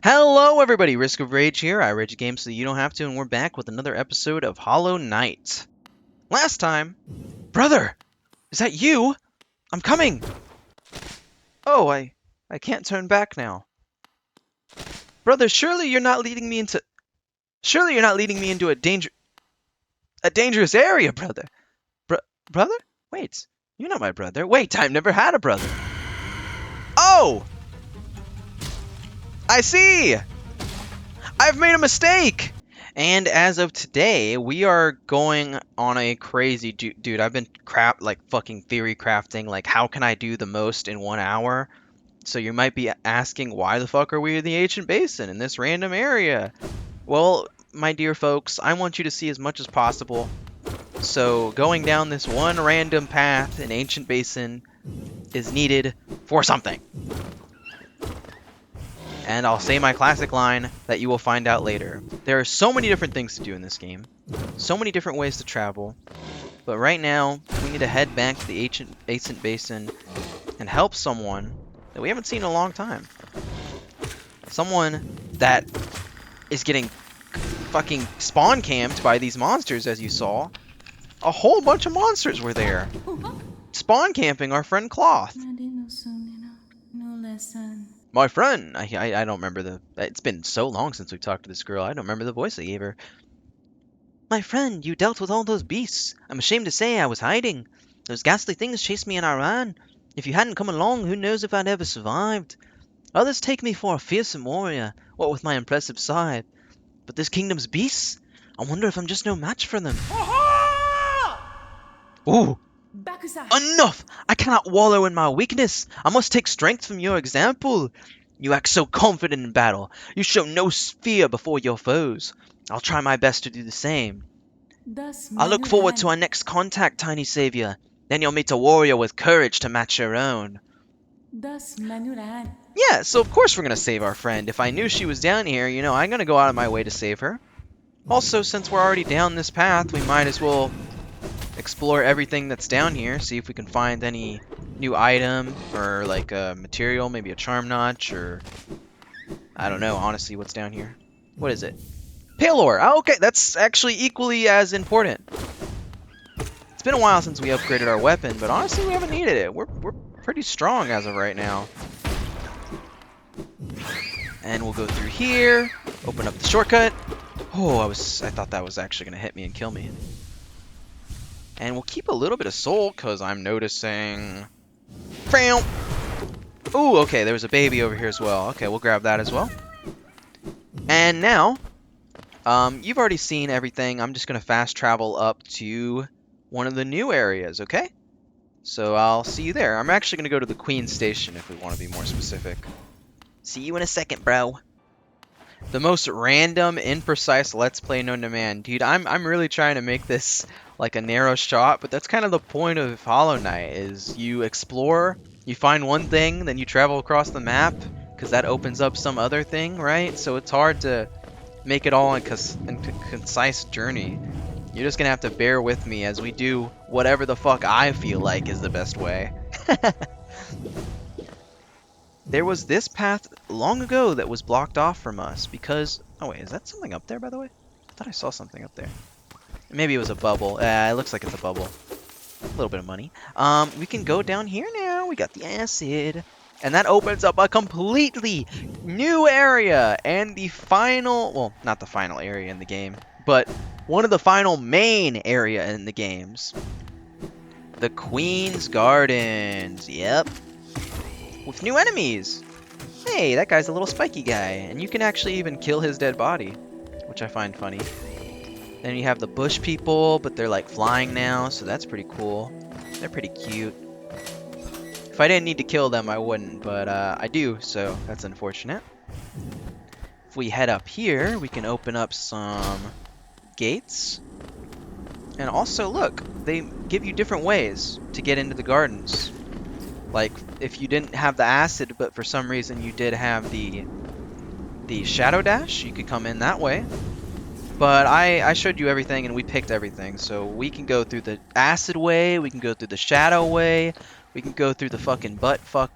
Hello everybody, Riskofrage here. I rage games so you don't have to, and we're back with another episode of Hollow Knight. Last time... Brother! Is that you? I'm coming! Oh, I can't turn back now. Brother, surely you're not leading me into... Surely you're not leading me into a dangerous area, brother. Brother? Wait, you're not my brother. Wait, I've never had a brother. Oh! I see! I've made a mistake! And as of today, we are going on a crazy... Dude, I've been fucking theory crafting, like, how can I do the most in 1 hour? So you might be asking, why the fuck are we in the Ancient Basin, in this random area? Well, my dear folks, I want you to see as much as possible. So going down this one random path in Ancient Basin is needed for something. And I'll say my classic line that you will find out later. There are so many different things to do in this game. So many different ways to travel. But right now, we need to head back to the Ancient Basin and help someone that we haven't seen in a long time. Someone that is getting fucking spawn camped by these monsters, as you saw. A whole bunch of monsters were there. Spawn camping our friend Cloth. My friend, I don't remember it's been so long since we talked to this girl, I don't remember the voice I gave her. My friend, you dealt with all those beasts. I'm ashamed to say I was hiding. Those ghastly things chased me and I ran. If you hadn't come along, who knows if I'd ever survived. Others take me for a fearsome warrior, what with my impressive side. But this kingdom's beasts? I wonder if I'm just no match for them. Ooh! Enough! I cannot wallow in my weakness. I must take strength from your example. You act so confident in battle. You show no fear before your foes. I'll try my best to do the same. I look forward to our next contact, tiny savior. Then you'll meet a warrior with courage to match your own. Yeah, so of course we're gonna save our friend. If I knew she was down here, you know, I'm gonna go out of my way to save her. Also, since we're already down this path, we might as well explore everything that's down here, see if we can find any new item or like a material, maybe a charm notch, or I don't know, honestly, what's down here. What is it? Pale ore. Oh, okay, that's actually equally as important. It's been a while since we upgraded our weapon, but honestly, we haven't needed it. We're pretty strong as of right now. And we'll go through here, open up the shortcut. Oh, I thought that was actually gonna hit me and kill me. And we'll keep a little bit of soul, because I'm noticing... Ooh, okay, there was a baby over here as well. Okay, we'll grab that as well. And now, you've already seen everything. I'm just going to fast travel up to one of the new areas, okay? So I'll see you there. I'm actually going to go to the Queen Station if we want to be more specific. See you in a second, bro. The most random, imprecise Let's Play known to man. Dude, I'm really trying to make this like a narrow shot, but that's kind of the point of Hollow Knight, is you explore, you find one thing, then you travel across the map, because that opens up some other thing, right? So it's hard to make it all a concise journey. You're just gonna have to bear with me as we do whatever the fuck I feel like is the best way. There was this path long ago that was blocked off from us because... Oh wait, is that something up there, by the way? I thought I saw something up there. Maybe it was a bubble. It looks like it's a bubble. A little bit of money. We can go down here now. We got the acid. And that opens up a completely new area. And the final... Well, not the final area in the game, but one of the final main area in the games. The Queen's Gardens. Yep. With new enemies. Hey, that guy's a little spiky guy, and you can actually even kill his dead body, which I find funny. Then you have the bush people, but they're like flying now, so that's pretty cool. They're pretty cute. If I didn't need to kill them, I wouldn't, but I do, so that's unfortunate. If we head up here, we can open up some gates. And also, look, they give you different ways to get into the gardens. Like, if you didn't have the acid, but for some reason you did have the shadow dash, you could come in that way. But I showed you everything, and we picked everything. So we can go through the acid way, we can go through the shadow way, we can go through the fucking buttfuck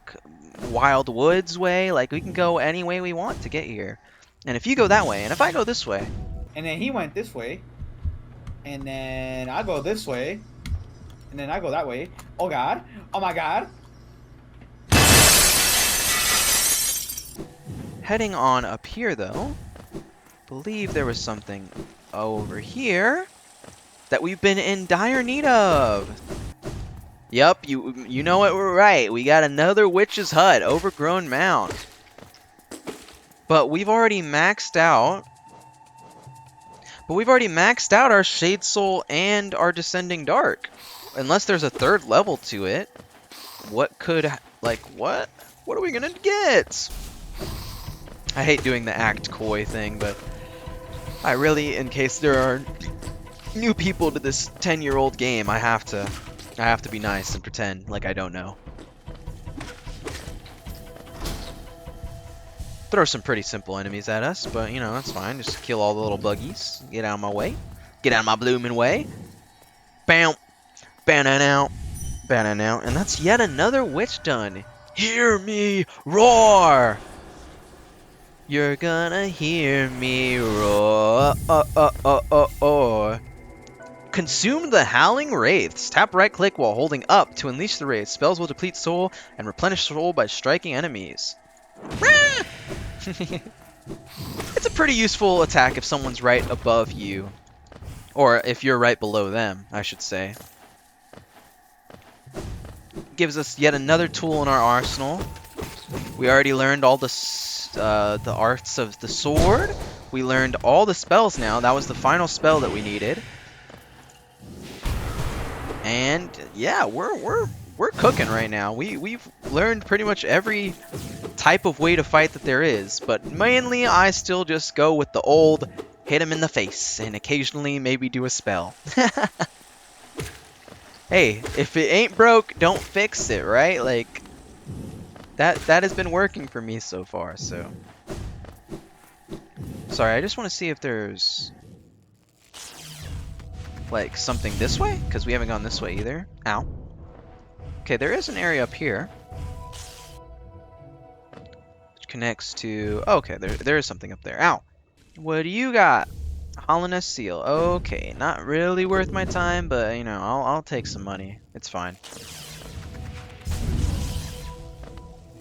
Wild Woods way. Like, we can go any way we want to get here. And if you go that way, and if I go this way... And then he went this way. And then I go this way. And then I go that way. Oh, God. Oh, my God. Heading on up here, though, believe there was something over here that we've been in dire need of. Yup, you know it, we're right. We got another witch's hut, overgrown mound. But we've already maxed out. Our Shade Soul and our Descending Dark. Unless there's a third level to it. What could, like, what? What are we gonna get? I hate doing the act coy thing, but I really, in case there are new people to this 10-year-old game, I have to be nice and pretend like I don't know. Throw some pretty simple enemies at us, but you know, that's fine. Just kill all the little buggies. Get out of my way. Get out of my blooming way. Bam! Banana out. Banana out. And that's yet another witch done. Hear me roar! You're gonna hear me roar. Consume the Howling Wraiths. Tap right click while holding up to unleash the wraiths. Spells will deplete soul and replenish soul by striking enemies. It's a pretty useful attack if someone's right above you. Or if you're right below them, I should say. Gives us yet another tool in our arsenal. We already learned all the arts of the sword. We learned all the spells now. That was the final spell that we needed. And yeah, we're cooking right now. We've learned pretty much every type of way to fight that there is, but mainly I still just go with the old hit him in the face and occasionally maybe do a spell. Hey, if it ain't broke, don't fix it, right? Like that has been working for me so far, so. Sorry, I just want to see if there's like something this way, because we haven't gone this way either. Ow. Okay, there is an area up here. Which connects to... Oh, okay, there is something up there. Ow. What do you got? Hollowness Seal. Okay, not really worth my time, but, you know, I'll take some money. It's fine.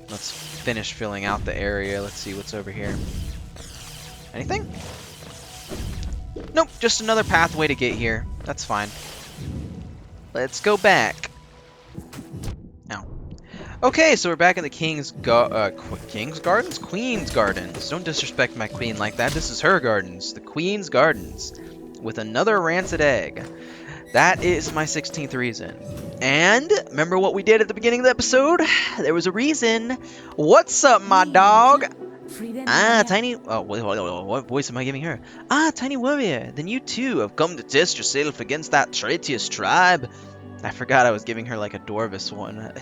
Let's finish filling out the area. Let's see what's over here. Anything? Nope, just another pathway to get here. That's fine. Let's go back. Ow. Okay, so we're back in the King's Gardens? Queen's Gardens. Don't disrespect my queen like that. This is her gardens. The Queen's Gardens. With another rancid egg. That is my 16th reason. And, remember what we did at the beginning of the episode? There was a reason. What's up, my dog? Ah, Tiny... Oh, wait, what voice am I giving her? Ah, Tiny Warrior, then you too have come to test yourself against that traitorous tribe. I forgot I was giving her like a Dorvis one.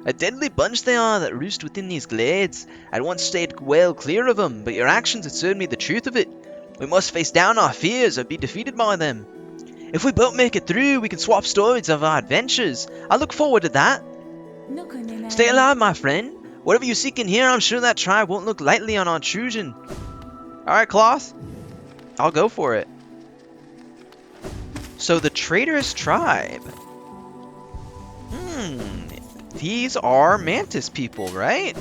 A deadly bunch they are that roost within these glades. I'd once stayed well clear of them, but your actions had showed me the truth of it. We must face down our fears or be defeated by them. If we both make it through, we can swap stories of our adventures. I look forward to that. Stay alive, my friend. Whatever you seek in here, I'm sure that tribe won't look lightly on our intrusion. Alright, Cloth. I'll go for it. So, the traitorous tribe. These are Mantis people, right?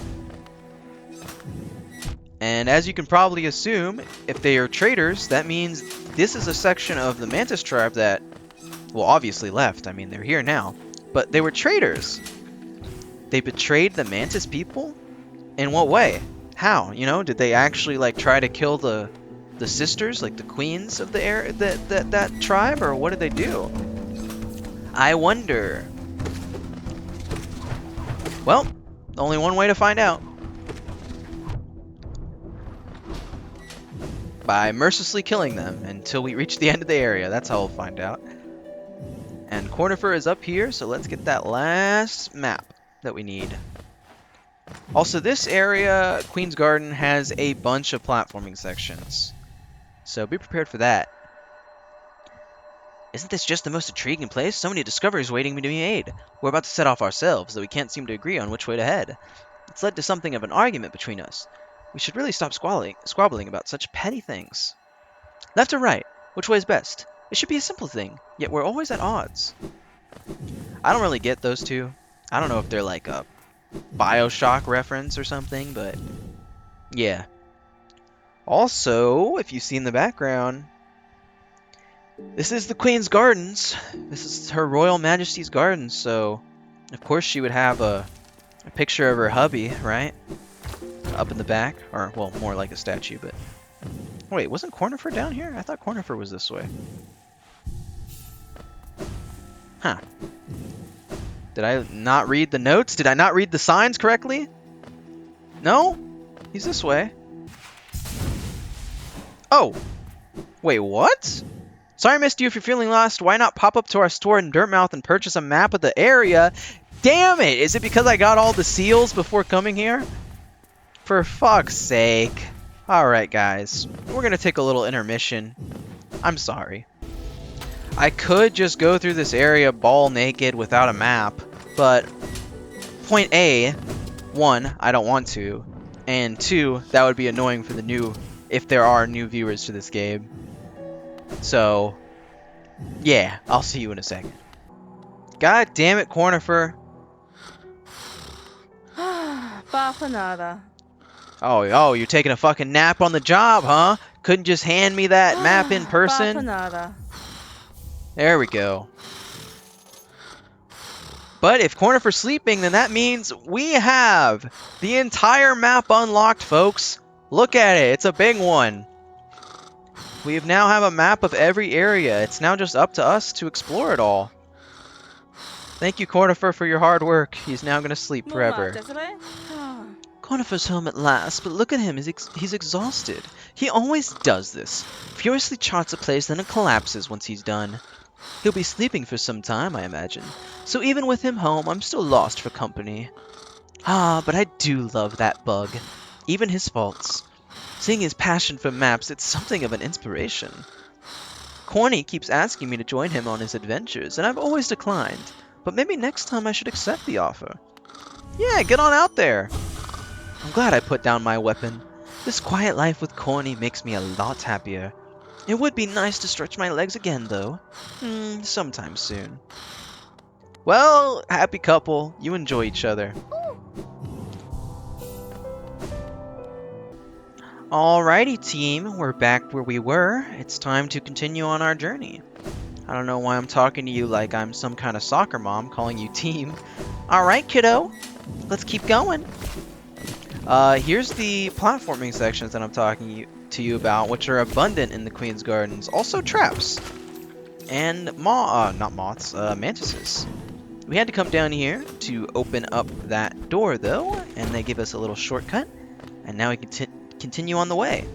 And as you can probably assume, if they are traitors, that means this is a section of the Mantis tribe that, well, obviously left. I mean, they're here now. But they were traitors. They betrayed the Mantis people? In what way? How? You know, did they actually like try to kill the sisters, like the queens of the area, that tribe, or what did they do? I wonder. Well, only one way to find out. By mercilessly killing them until we reach the end of the area. That's how we'll find out. And Cornifer is up here, so let's get that last map that we need. Also, this area, Queen's Garden, has a bunch of platforming sections. So be prepared for that. Isn't this just the most intriguing place? So many discoveries waiting to be made. We're about to set off ourselves, though we can't seem to agree on which way to head. It's led to something of an argument between us. We should really stop squabbling about such petty things. Left or right? Which way is best? It should be a simple thing, yet we're always at odds. I don't really get those two. I don't know if they're like a BioShock reference or something, but yeah. Also, if you see in the background, this is the Queen's Gardens. This is Her Royal Majesty's Gardens, so of course she would have a picture of her hubby, right? Up in the back, or well, more like a statue, but wait, wasn't Cornifer down here? I thought Cornifer was this way. Huh. Did I not read the notes? Did I not read the signs correctly? No? He's this way. Oh. Wait, what? Sorry I missed you. If you're feeling lost, why not pop up to our store in Dirtmouth and purchase a map of the area? Damn it! Is it because I got all the seals before coming here? For fuck's sake. Alright, guys. We're gonna take a little intermission. I'm sorry. I could just go through this area ball naked without a map, but point A, 1, I don't want to, and 2, that would be annoying for the new, if there are new viewers to this game. So, yeah, I'll see you in a second. God damn it, Cornifer. Bafanada. Oh, you're taking a fucking nap on the job, huh? Couldn't just hand me that map in person? Bafanada. There we go. But if Cornifer's sleeping, then that means we have the entire map unlocked, folks. Look at it. It's a big one. We now have a map of every area. It's now just up to us to explore it all. Thank you, Cornifer, for your hard work. He's now going to sleep forever. Cornifer's home at last, but look at him. He's exhausted. He always does this. Furiously charts a place, then it collapses once he's done. He'll be sleeping for some time, I imagine. So even with him home, I'm still lost for company. Ah, but I do love that bug. Even his faults. Seeing his passion for maps, it's something of an inspiration. Corny keeps asking me to join him on his adventures, and I've always declined. But maybe next time I should accept the offer. Yeah, get on out there! I'm glad I put down my weapon. This quiet life with Corny makes me a lot happier. It would be nice to stretch my legs again, though. Sometime soon. Well, happy couple. You enjoy each other. Alrighty, team. We're back where we were. It's time to continue on our journey. I don't know why I'm talking to you like I'm some kind of soccer mom calling you team. Alright, kiddo. Let's keep going. Here's the platforming sections that I'm talking to you about, which are abundant in the Queen's Gardens. Also traps. And not moths, mantises. We had to come down here to open up that door, though, and they give us a little shortcut. And now we can continue on the way.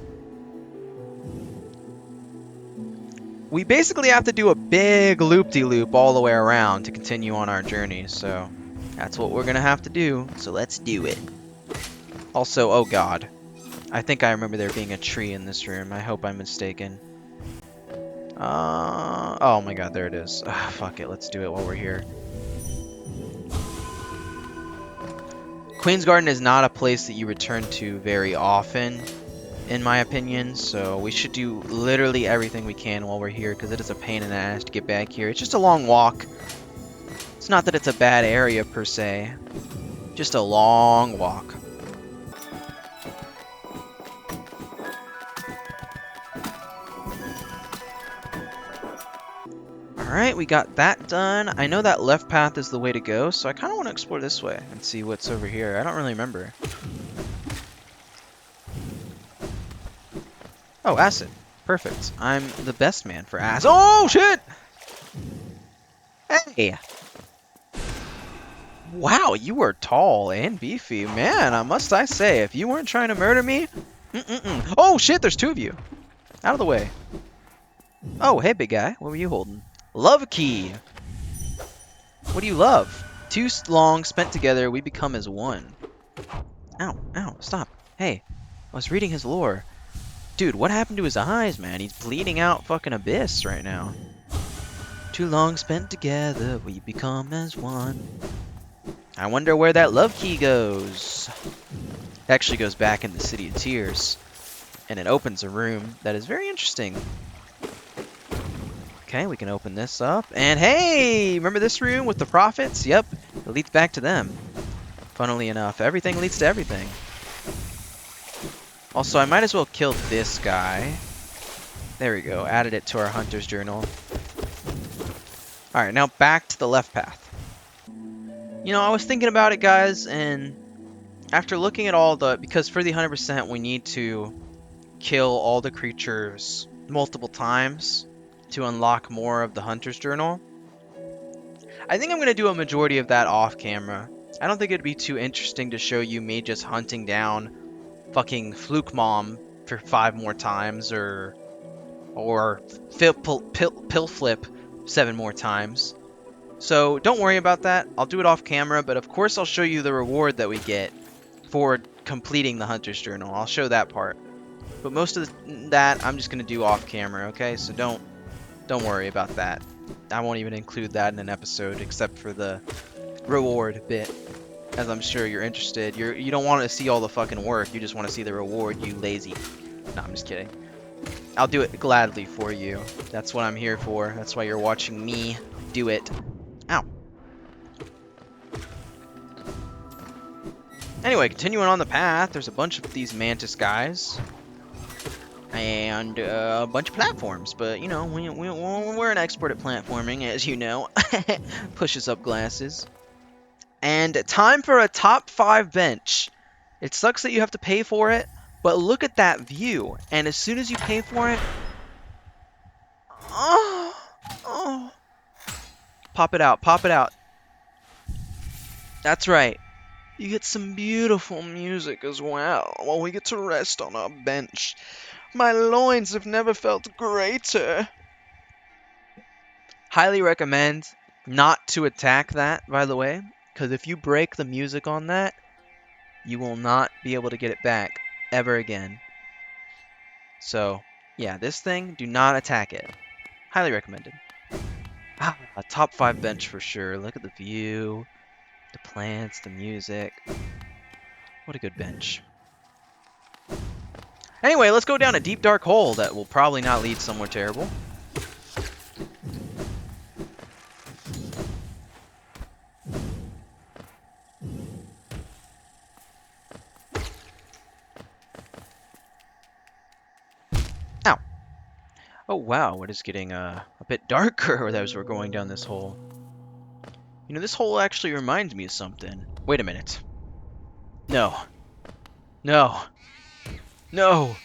We basically have to do a big loop-de-loop all the way around to continue on our journey, so that's what we're gonna have to do, so let's do it. Also, oh god, I think I remember there being a tree in this room. I hope I'm mistaken. Oh my god, there it is. Ugh, fuck it, let's do it while we're here. Queen's Garden is not a place that you return to very often, in my opinion, so we should do literally everything we can while we're here, because it is a pain in the ass to get back here. It's just a long walk. It's not that it's a bad area, per se. Just a long walk. Alright, we got that done. I know that left path is the way to go, so I kind of want to explore this way and see what's over here. I don't really remember. Oh, acid. Perfect. I'm the best man for acid. Oh, shit! Hey! Wow, you are tall and beefy. Man, must I say, if you weren't trying to murder me... Oh, shit, there's two of you. Out of the way. Oh, hey, big guy. What were you holding? Love key. What do you love? Too long spent together, we become as one. Ow, ow, stop. Hey, I was reading his lore. Dude, what happened to his eyes, man? He's bleeding out fucking abyss right now. Too long spent together, we become as one. I wonder where that love key goes. It actually goes back in the City of Tears, and it opens a room that is very interesting. Okay, we can open this up, and hey! Remember this room with the prophets? Yep, it leads back to them. Funnily enough, everything leads to everything. Also, I might as well kill this guy. There we go, added it to our hunter's journal. Alright, now back to the left path. You know, I was thinking about it, guys, and after looking at all the... Because for the 100%, we need to kill all the creatures multiple times to unlock more of the hunter's journal. I think I'm going to do a majority of that off camera. I don't think it'd be too interesting to show you me just hunting down fucking Fluke Mom for 5 more times, or pill flip 7 more times. So don't worry about that. I'll do it off camera, but of course I'll show you the reward that we get for completing the hunter's journal. I'll show that part. But most of that I'm just going to do off camera, okay? So don't worry about that. I won't even include that in an episode except for the reward bit, as I'm sure you're interested. You don't want to see all the fucking work. You just want to see the reward, you lazy. No, I'm just kidding. I'll do it gladly for you. That's what I'm here for. That's why you're watching me do it. Ow. Anyway, continuing on the path, there's a bunch of these mantis guys. And a bunch of platforms, but you know, we're an expert at platforming, as you know. Pushes up glasses. And time for a top 5 bench. It sucks that you have to pay for it, but look at that view. And as soon as you pay for it, oh, pop it out, pop it out. That's right. You get some beautiful music as well, while we get to rest on our bench. My loins have never felt greater. Highly recommend not to attack that, by the way, because if you break the music on that, you will not be able to get it back ever again. So, yeah, this thing, do not attack it. Highly recommended. Ah, a top 5 bench for sure. Look at the view, the plants, the music. What a good bench. Anyway, let's go down a deep dark hole that will probably not lead somewhere terrible. Ow. Oh wow, it is getting a bit darker as we're going down this hole. You know, this hole actually reminds me of something. Wait a minute. No. No. No!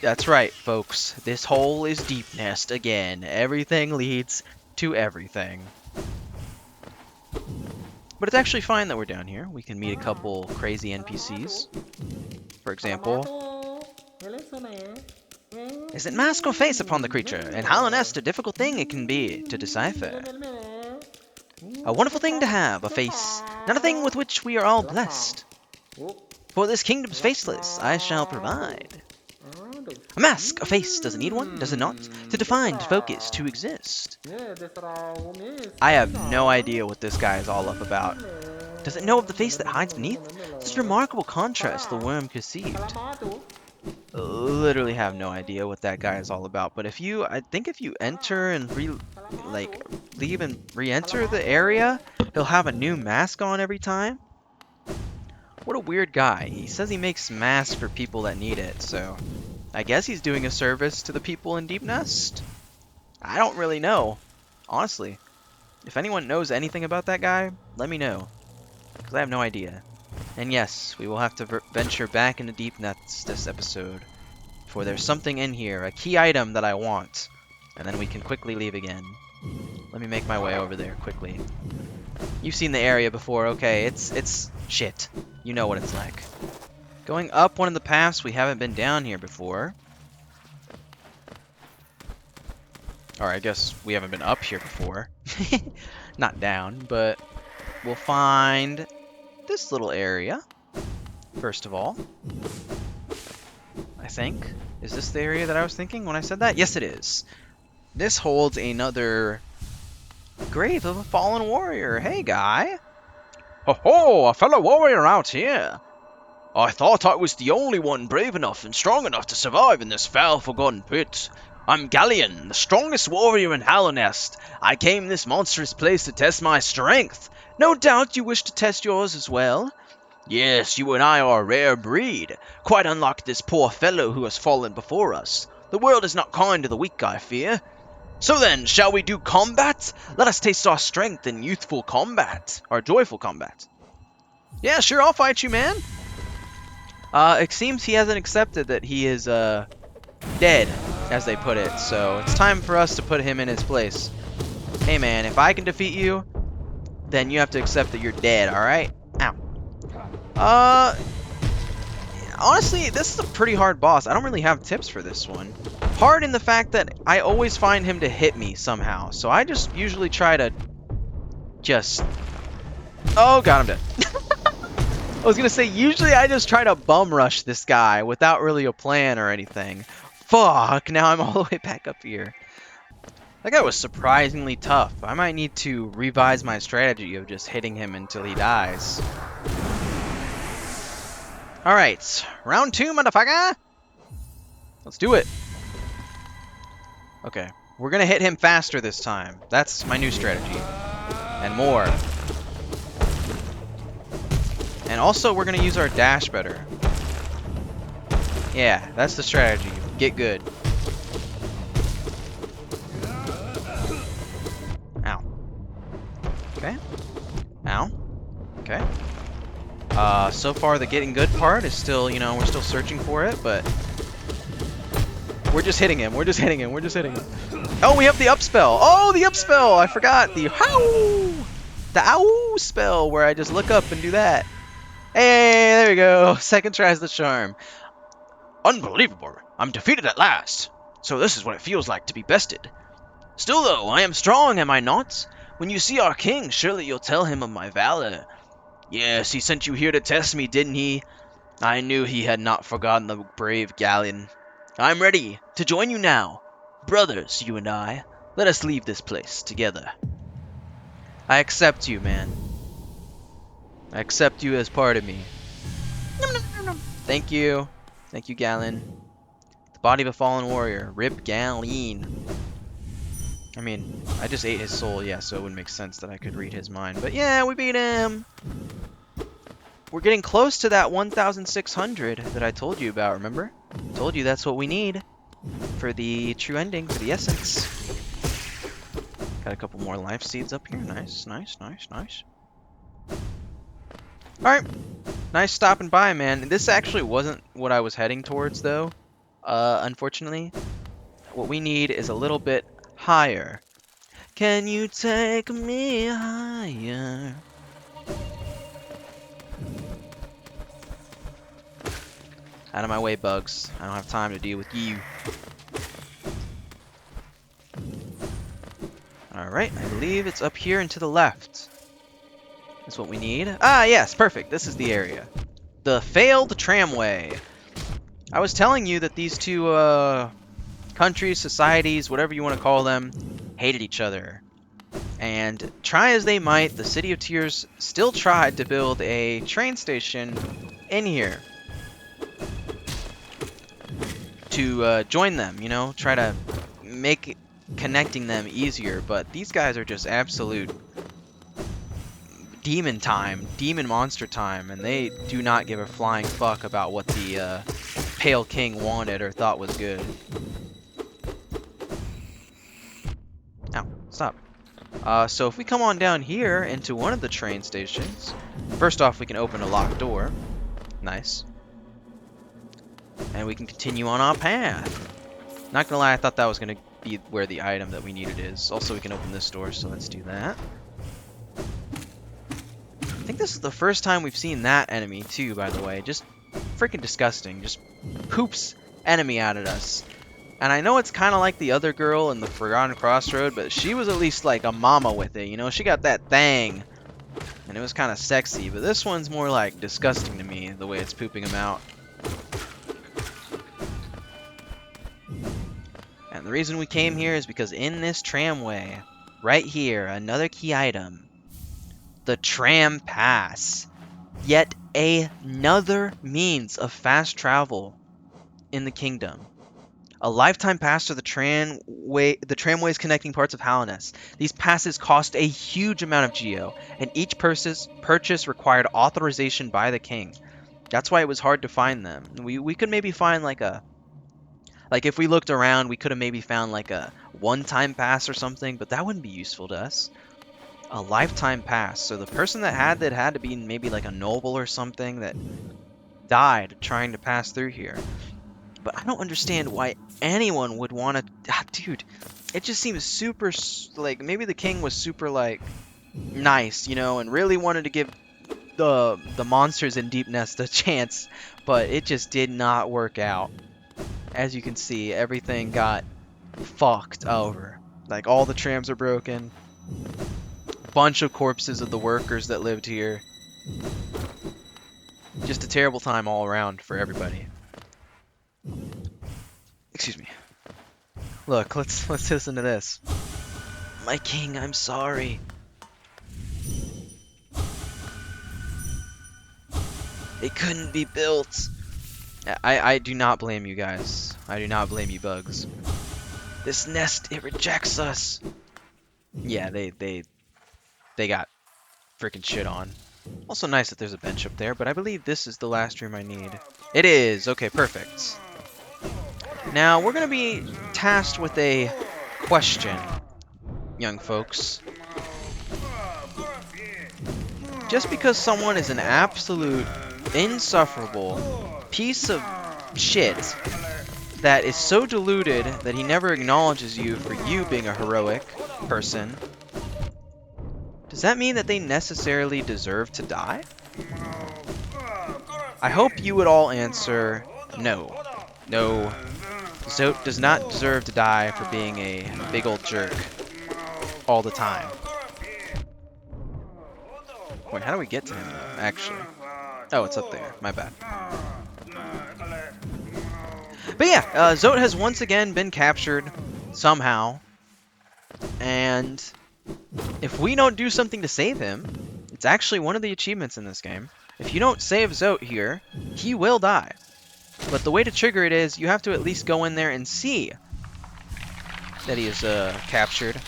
That's right, folks. This hole is Deep Nest again. Everything leads to everything. But it's actually fine that we're down here. We can meet a couple crazy NPCs. For example, is it mask or face upon the creature? And how honest a difficult thing it can be to decipher. A wonderful thing to have, a face, not a thing with which we are all blessed. For this kingdom's faceless, I shall provide. A mask, a face, does it need one? Does it not? To define, to focus, to exist. I have no idea what this guy is all up about. Does it know of the face that hides beneath? Such a remarkable contrast the worm conceived. Literally have no idea what that guy is all about. But I think if you enter and leave and re-enter the area, he'll have a new mask on every time. What a weird guy. He says he makes masks for people that need it, so I guess he's doing a service to the people in Deep Nest? I don't really know, honestly. If anyone knows anything about that guy, let me know, because I have no idea. And yes, we will have to venture back into Deep Nest this episode, for there's something in here, a key item that I want, and then we can quickly leave again. Let me make my way over there quickly. You've seen the area before, okay, it's shit. You know what it's like. Going up one of the paths, we haven't been down here before. Or I guess we haven't been up here before. Not down, but we'll find this little area, first of all. I think. Is this the area that I was thinking when I said that? Yes, it is. This holds another grave of a fallen warrior. Hey, guy. Ho ho, a fellow warrior out here. I thought I was the only one brave enough and strong enough to survive in this foul forgotten pit. I'm Galleon, the strongest warrior in Hallownest. I came this monstrous place to test my strength. No doubt you wish to test yours as well. Yes, you and I are a rare breed, quite unlike this poor fellow who has fallen before us. The world is not kind to the weak, I fear. So then, shall we do combat? Let us taste our strength in youthful combat, or joyful combat. Yeah, sure, I'll fight you, man. It seems he hasn't accepted that he is, dead, as they put it, so it's time for us to put him in his place. Hey, man, if I can defeat you, then you have to accept that you're dead, alright? Ow. Honestly, this is a pretty hard boss. I don't really have tips for this one. Hard in the fact that I always find him to hit me somehow, so I just usually try to Oh, god, I'm dead. I was gonna say, usually I just try to bum rush this guy without really a plan or anything. Fuck, now I'm all the way back up here. That guy was surprisingly tough. I might need to revise my strategy of just hitting him until he dies. Alright, round 2, motherfucker! Let's do it. Okay, we're gonna hit him faster this time. That's my new strategy. And more. And also, we're gonna use our dash better. Yeah, that's the strategy. Get good. Ow. Okay. Ow. Okay. So far the getting good part is still, you know, we're still searching for it, but we're just hitting him. We're just hitting him. We're just hitting him. Oh, we have the up spell. Oh, the up spell. I forgot. The howl. The ow spell where I just look up and do that. Hey, there we go. Second tries the charm. Unbelievable. I'm defeated at last. So this is what it feels like to be bested. Still though, I am strong, am I not? When you see our king, surely you'll tell him of my valor. Yes, he sent you here to test me, didn't he? I knew he had not forgotten the brave Galleon. I'm ready to join you now. Brothers, you and I, let us leave this place together. I accept you, man. I accept you as part of me. Thank you. Thank you, Galen. The body of a fallen warrior. Rip Galen. I mean, I just ate his soul, yeah, so it would make sense that I could read his mind. But yeah, we beat him! We're getting close to that 1,600 that I told you about, remember? I told you that's what we need for the true ending, for the essence. Got a couple more life seeds up here. Nice, nice, nice, nice. Alright. Nice stopping by, man. This actually wasn't what I was heading towards, though. Unfortunately. What we need is a little bit higher. Can you take me higher? Out of my way, bugs. I don't have time to deal with you. Alright, I believe it's up here and to the left. That's what we need. Ah, yes, perfect. This is the area. The failed tramway. I was telling you that these two, countries, societies, whatever you want to call them, hated each other. And try as they might, the City of Tears still tried to build a train station in here. To join them, you know, try to make connecting them easier, but these guys are just absolute demon monster time, and they do not give a flying fuck about what the Pale King wanted or thought was good. Ow, stop. So if we come on down here into one of the train stations, first off we can open a locked door. Nice. And we can continue on our path. Not gonna lie, I thought that was gonna be where the item that we needed is. Also, we can open this door, so let's do that. I think this is the first time we've seen that enemy, too, by the way. Just freaking disgusting. Just poops enemy out at us. And I know it's kind of like the other girl in the Forgotten Crossroad, but she was at least like a mama with it, you know? She got that thing. And it was kind of sexy, but this one's more like disgusting to me, the way it's pooping them out. And And the reason we came here is because in this tramway, right here, another key item, the tram pass. Yet another means of fast travel in the kingdom. A lifetime pass to the tramways connecting parts of Hallownest. These passes cost a huge amount of geo, and each purchase required authorization by the king. That's why it was hard to find them. We could maybe find like if we looked around, we could have maybe found like a one-time pass or something, but that wouldn't be useful to us. A lifetime pass. So the person that had to be maybe like a noble or something that died trying to pass through here. But I don't understand why anyone would want to... dude, it just seems super... like, maybe the king was super, like, nice, you know, and really wanted to give the monsters in Deep Nest a chance, but it just did not work out. As you can see, everything got fucked over. Like, all the trams are broken. Bunch of corpses of the workers that lived here. Just a terrible time all around for everybody. Excuse me. Look, let's listen to this. My king, I'm sorry. It couldn't be built. I do not blame you guys. I do not blame you, bugs. This nest, it rejects us. Yeah, they got freaking shit on. Also nice that there's a bench up there, but I believe this is the last room I need. It is! Okay, perfect. Now, we're going to be tasked with a question, young folks. Just because someone is an absolute insufferable piece of shit that is so deluded that he never acknowledges you for you being a heroic person, does that mean that they necessarily deserve to die? I hope you would all answer no. No. Zote does not deserve to die for being a big old jerk all the time. Wait, how do we get to him, though, actually? Oh, it's up there. My bad. But yeah, Zote has once again been captured, somehow. And if we don't do something to save him, it's actually one of the achievements in this game. If you don't save Zote here, he will die. But the way to trigger it is, you have to at least go in there and see that he is captured,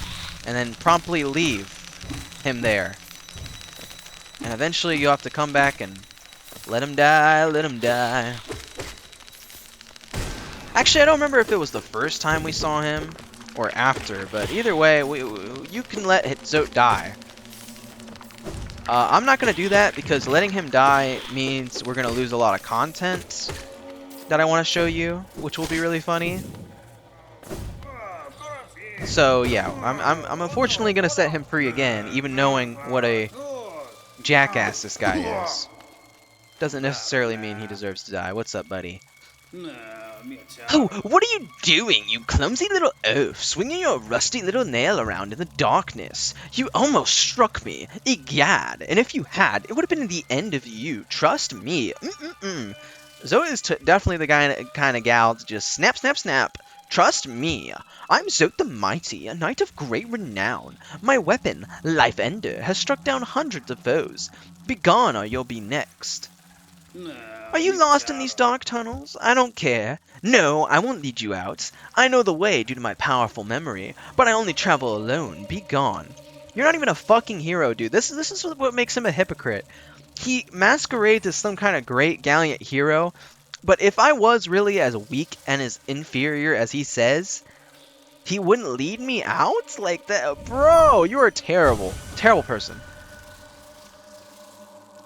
and then promptly leave him there. And eventually you'll have to come back and let him die, let him die. Actually, I don't remember if it was the first time we saw him or after, but either way, you can let Zote die. I'm not going to do that because letting him die means we're going to lose a lot of content that I want to show you, which will be really funny. So yeah, I'm unfortunately going to set him free again, even knowing what a jackass this guy is. Doesn't necessarily mean he deserves to die. What's up, buddy? Oh, what are you doing, you clumsy little oaf, swinging your rusty little nail around in the darkness? You almost struck me, egad, and if you had, it would have been the end of you, trust me. Zote is definitely the kind of gal to just snap, snap, snap. Trust me. I'm Zote the Mighty, a knight of great renown. My weapon, Life Ender, has struck down hundreds of foes. Begone or you'll be next. Are you lost in these dark tunnels? I don't care. No, I won't lead you out. I know the way due to my powerful memory, but I only travel alone. Be gone. You're not even a fucking hero, dude. This is what makes him a hypocrite. He masquerades as some kind of great, gallant hero, but if I was really as weak and as inferior as he says, he wouldn't lead me out? Like that? Bro, you're a terrible, terrible person.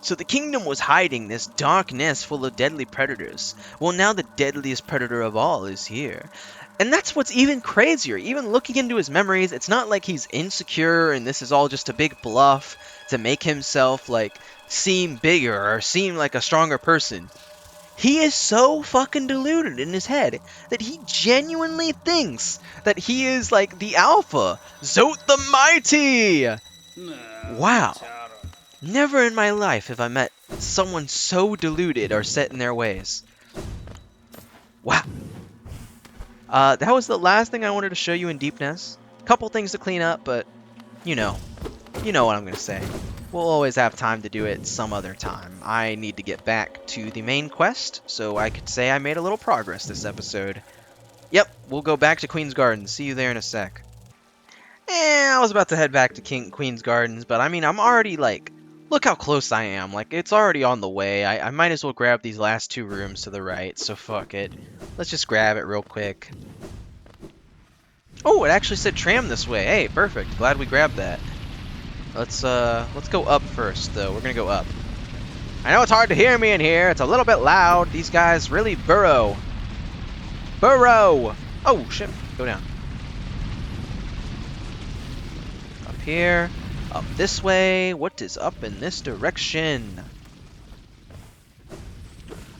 So the kingdom was hiding this dark nest full of deadly predators. Well, now the deadliest predator of all is here. And that's what's even crazier. Even looking into his memories, it's not like he's insecure and this is all just a big bluff to make himself, like, seem bigger or seem like a stronger person. He is so fucking deluded in his head that he genuinely thinks that he is, like, the alpha. Zote the Mighty! Wow. Never in my life have I met someone so deluded or set in their ways. Wow. That was the last thing I wanted to show you in Deepness. Couple things to clean up, but you know what I'm gonna say. We'll always have time to do it some other time. I need to get back to the main quest, so I could say I made a little progress this episode. Yep, we'll go back to Queen's Gardens. See you there in a sec. I was about to head back to Queen's Gardens, but I mean, I'm already like, look how close I am. Like, it's already on the way. I might as well grab these last 2 rooms to the right, so fuck it. Let's just grab it real quick. Oh, it actually said tram this way. Hey, perfect. Glad we grabbed that. Let's go up first, though. We're gonna go up. I know it's hard to hear me in here. It's a little bit loud. These guys really burrow. Burrow! Oh, shit. Go down. Up here. Up this way. What is up in this direction?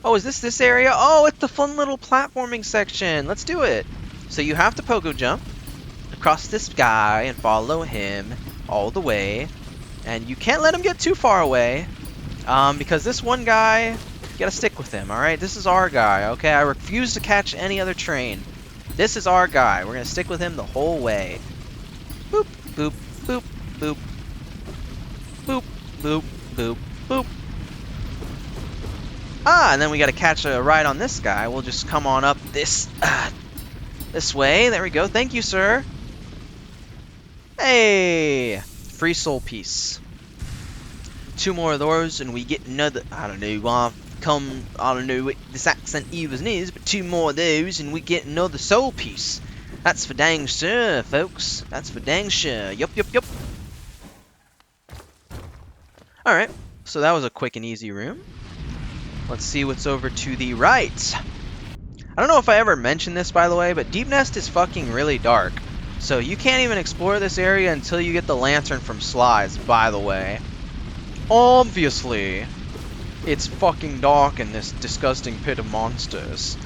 Oh, is this area? Oh, it's the fun little platforming section. Let's do it. So you have to pogo jump across this guy and follow him all the way. And you can't let him get too far away. Because this one guy, you gotta stick with him, alright? This is our guy, okay? I refuse to catch any other train. This is our guy. We're gonna stick with him the whole way. Boop, boop, boop, boop. Boop, boop, boop, boop. Ah, and then we gotta catch a ride on this guy. We'll just come on up this way. There we go. Thank you, sir. Hey! Free soul piece. 2 more of those, and we get another. I don't know. I don't know what this accent even is, but 2 more of those, and we get another soul piece. That's for dang sure, folks. That's for dang sure. Yup, yup, yup. Alright, so that was a quick and easy room. Let's see what's over to the right. I don't know if I ever mentioned this, by the way, but Deep Nest is fucking really dark. So you can't even explore this area until you get the lantern from Slides, by the way. Obviously, it's fucking dark in this disgusting pit of monsters.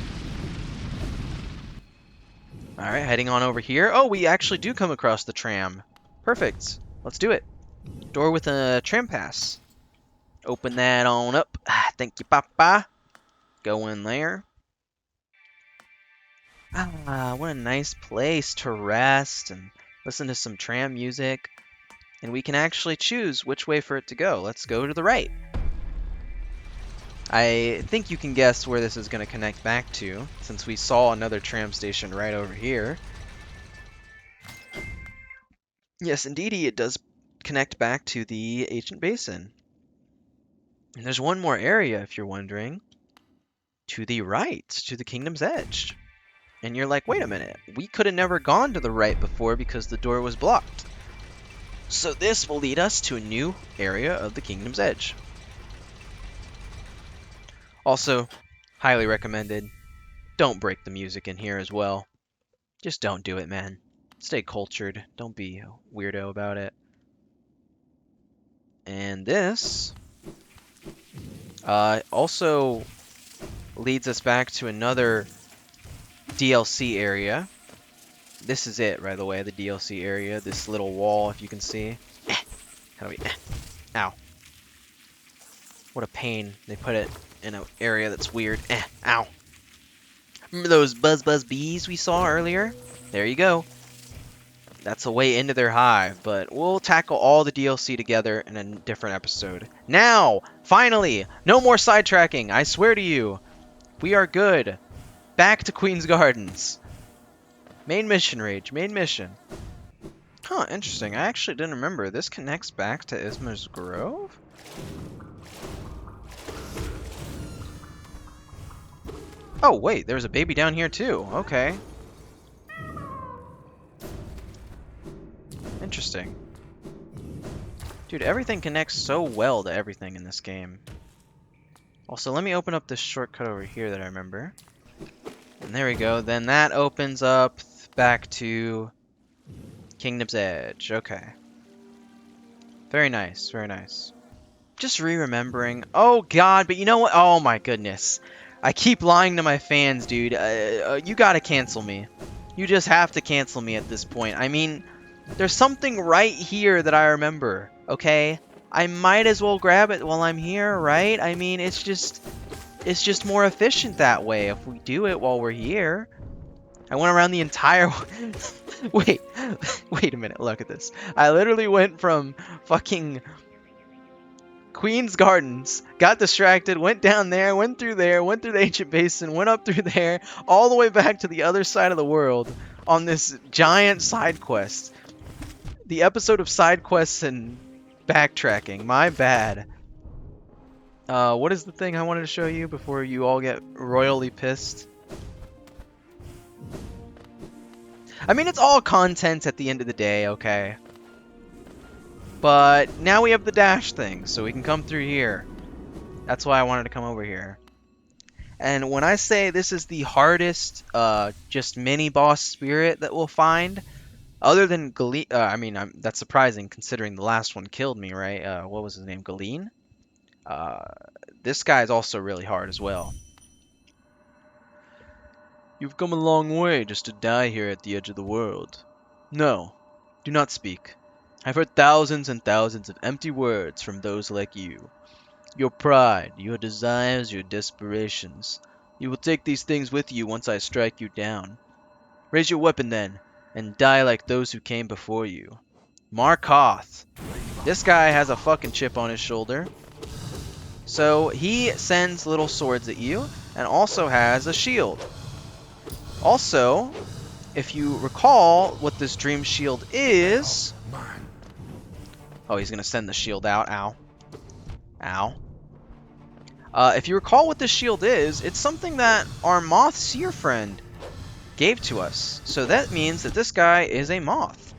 Alright, heading on over here. Oh, we actually do come across the tram. Perfect. Let's do it. Door with a tram pass. Open that on up. Thank you, Papa. Go in there. Ah, what a nice place to rest and listen to some tram music. And we can actually choose which way for it to go. Let's go to the right. I think you can guess where this is going to connect back to, since we saw another tram station right over here. Yes, indeedy, it does connect back to the ancient basin. And there's one more area, if you're wondering. To the right, to the Kingdom's Edge. And you're like, wait a minute, we could have never gone to the right before because the door was blocked. So this will lead us to a new area of the Kingdom's Edge. Also, highly recommended, don't break the music in here as well. Just don't do it, man. Stay cultured. Don't be a weirdo about it. And this also leads us back to another DLC area. This is it, by the way, the DLC area. This little wall, if you can see. How do we... Ow. What a pain. They put it in an area that's weird. Ow. Remember those buzz bees we saw earlier? There you go. That's a way into their hive, but we'll tackle all the DLC together in a different episode. Now, finally, no more sidetracking, I swear to you. We are good. Back to Queen's Gardens. Main mission, Rage, main mission. Huh, interesting. I actually didn't remember. This connects back to Isma's Grove? Oh, wait, there's a baby down here too. Okay. Interesting. Dude, everything connects so well to everything in this game. Also, let me open up this shortcut over here that I remember. And there we go. Then that opens up back to Kingdom's Edge. Okay. Very nice, very nice. Just re-remembering. Oh, God, but you know what? Oh, my goodness. I keep lying to my fans, dude. You gotta cancel me. You just have to cancel me at this point. I mean, there's something right here that I remember, okay? I might as well grab it while I'm here, right? I mean, it's just more efficient that way if we do it while we're here. I went around the entire... Wait. Wait a minute. Look at this. I literally went from fucking Queen's Gardens, got distracted, went down there, went through the ancient basin, went up through there, all the way back to the other side of the world on this giant side quest. The episode of side quests and backtracking. My bad. What is the thing I wanted to show you before you all get royally pissed? I mean, it's all content at the end of the day, okay? But now we have the dash thing, so we can come through here. That's why I wanted to come over here. And when I say this is the hardest, just mini-boss spirit that we'll find, other than Galeen, I mean, that's surprising considering the last one killed me, right? What was his name? Galeen? This guy is also really hard as well. You've come a long way just to die here at the edge of the world. No, do not speak. I've heard thousands and thousands of empty words from those like you. Your pride, your desires, your desperations. You will take these things with you once I strike you down. Raise your weapon then, and die like those who came before you. Markoth. This guy has a fucking chip on his shoulder. So he sends little swords at you, and also has a shield. Also, if you recall what this dream shield is... Oh, he's going to send the shield out. Ow. Ow. If you recall what this shield is, it's something that our moth seer friend gave to us. So that means that this guy is a moth.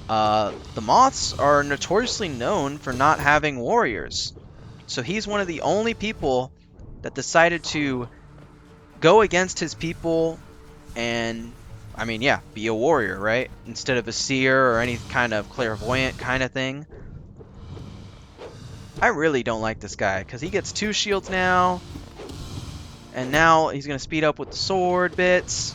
The moths are notoriously known for not having warriors. So he's one of the only people that decided to go against his people and, I mean, yeah, be a warrior, right? Instead of a seer or any kind of clairvoyant kind of thing. I really don't like this guy, because he gets 2 shields now. And now he's going to speed up with the sword bits.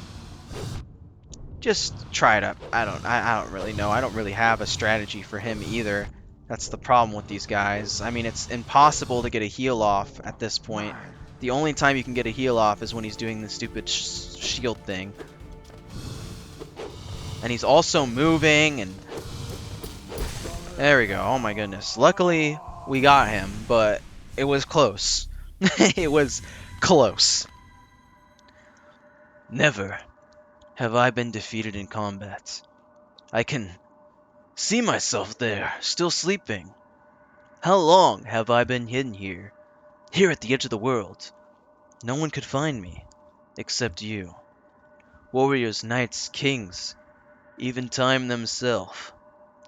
Just try it up. I don't really know. I don't really have a strategy for him either. That's the problem with these guys. I mean, it's impossible to get a heal off at this point. The only time you can get a heal off is when he's doing the stupid shield thing. And he's also moving, and... There we go. Oh my goodness. Luckily, we got him, but it was close. It was close. Never have I been defeated in combat. I can see myself there, still sleeping. How long have I been hidden here? Here at the edge of the world. No one could find me, except you. Warriors, knights, kings, even time themselves.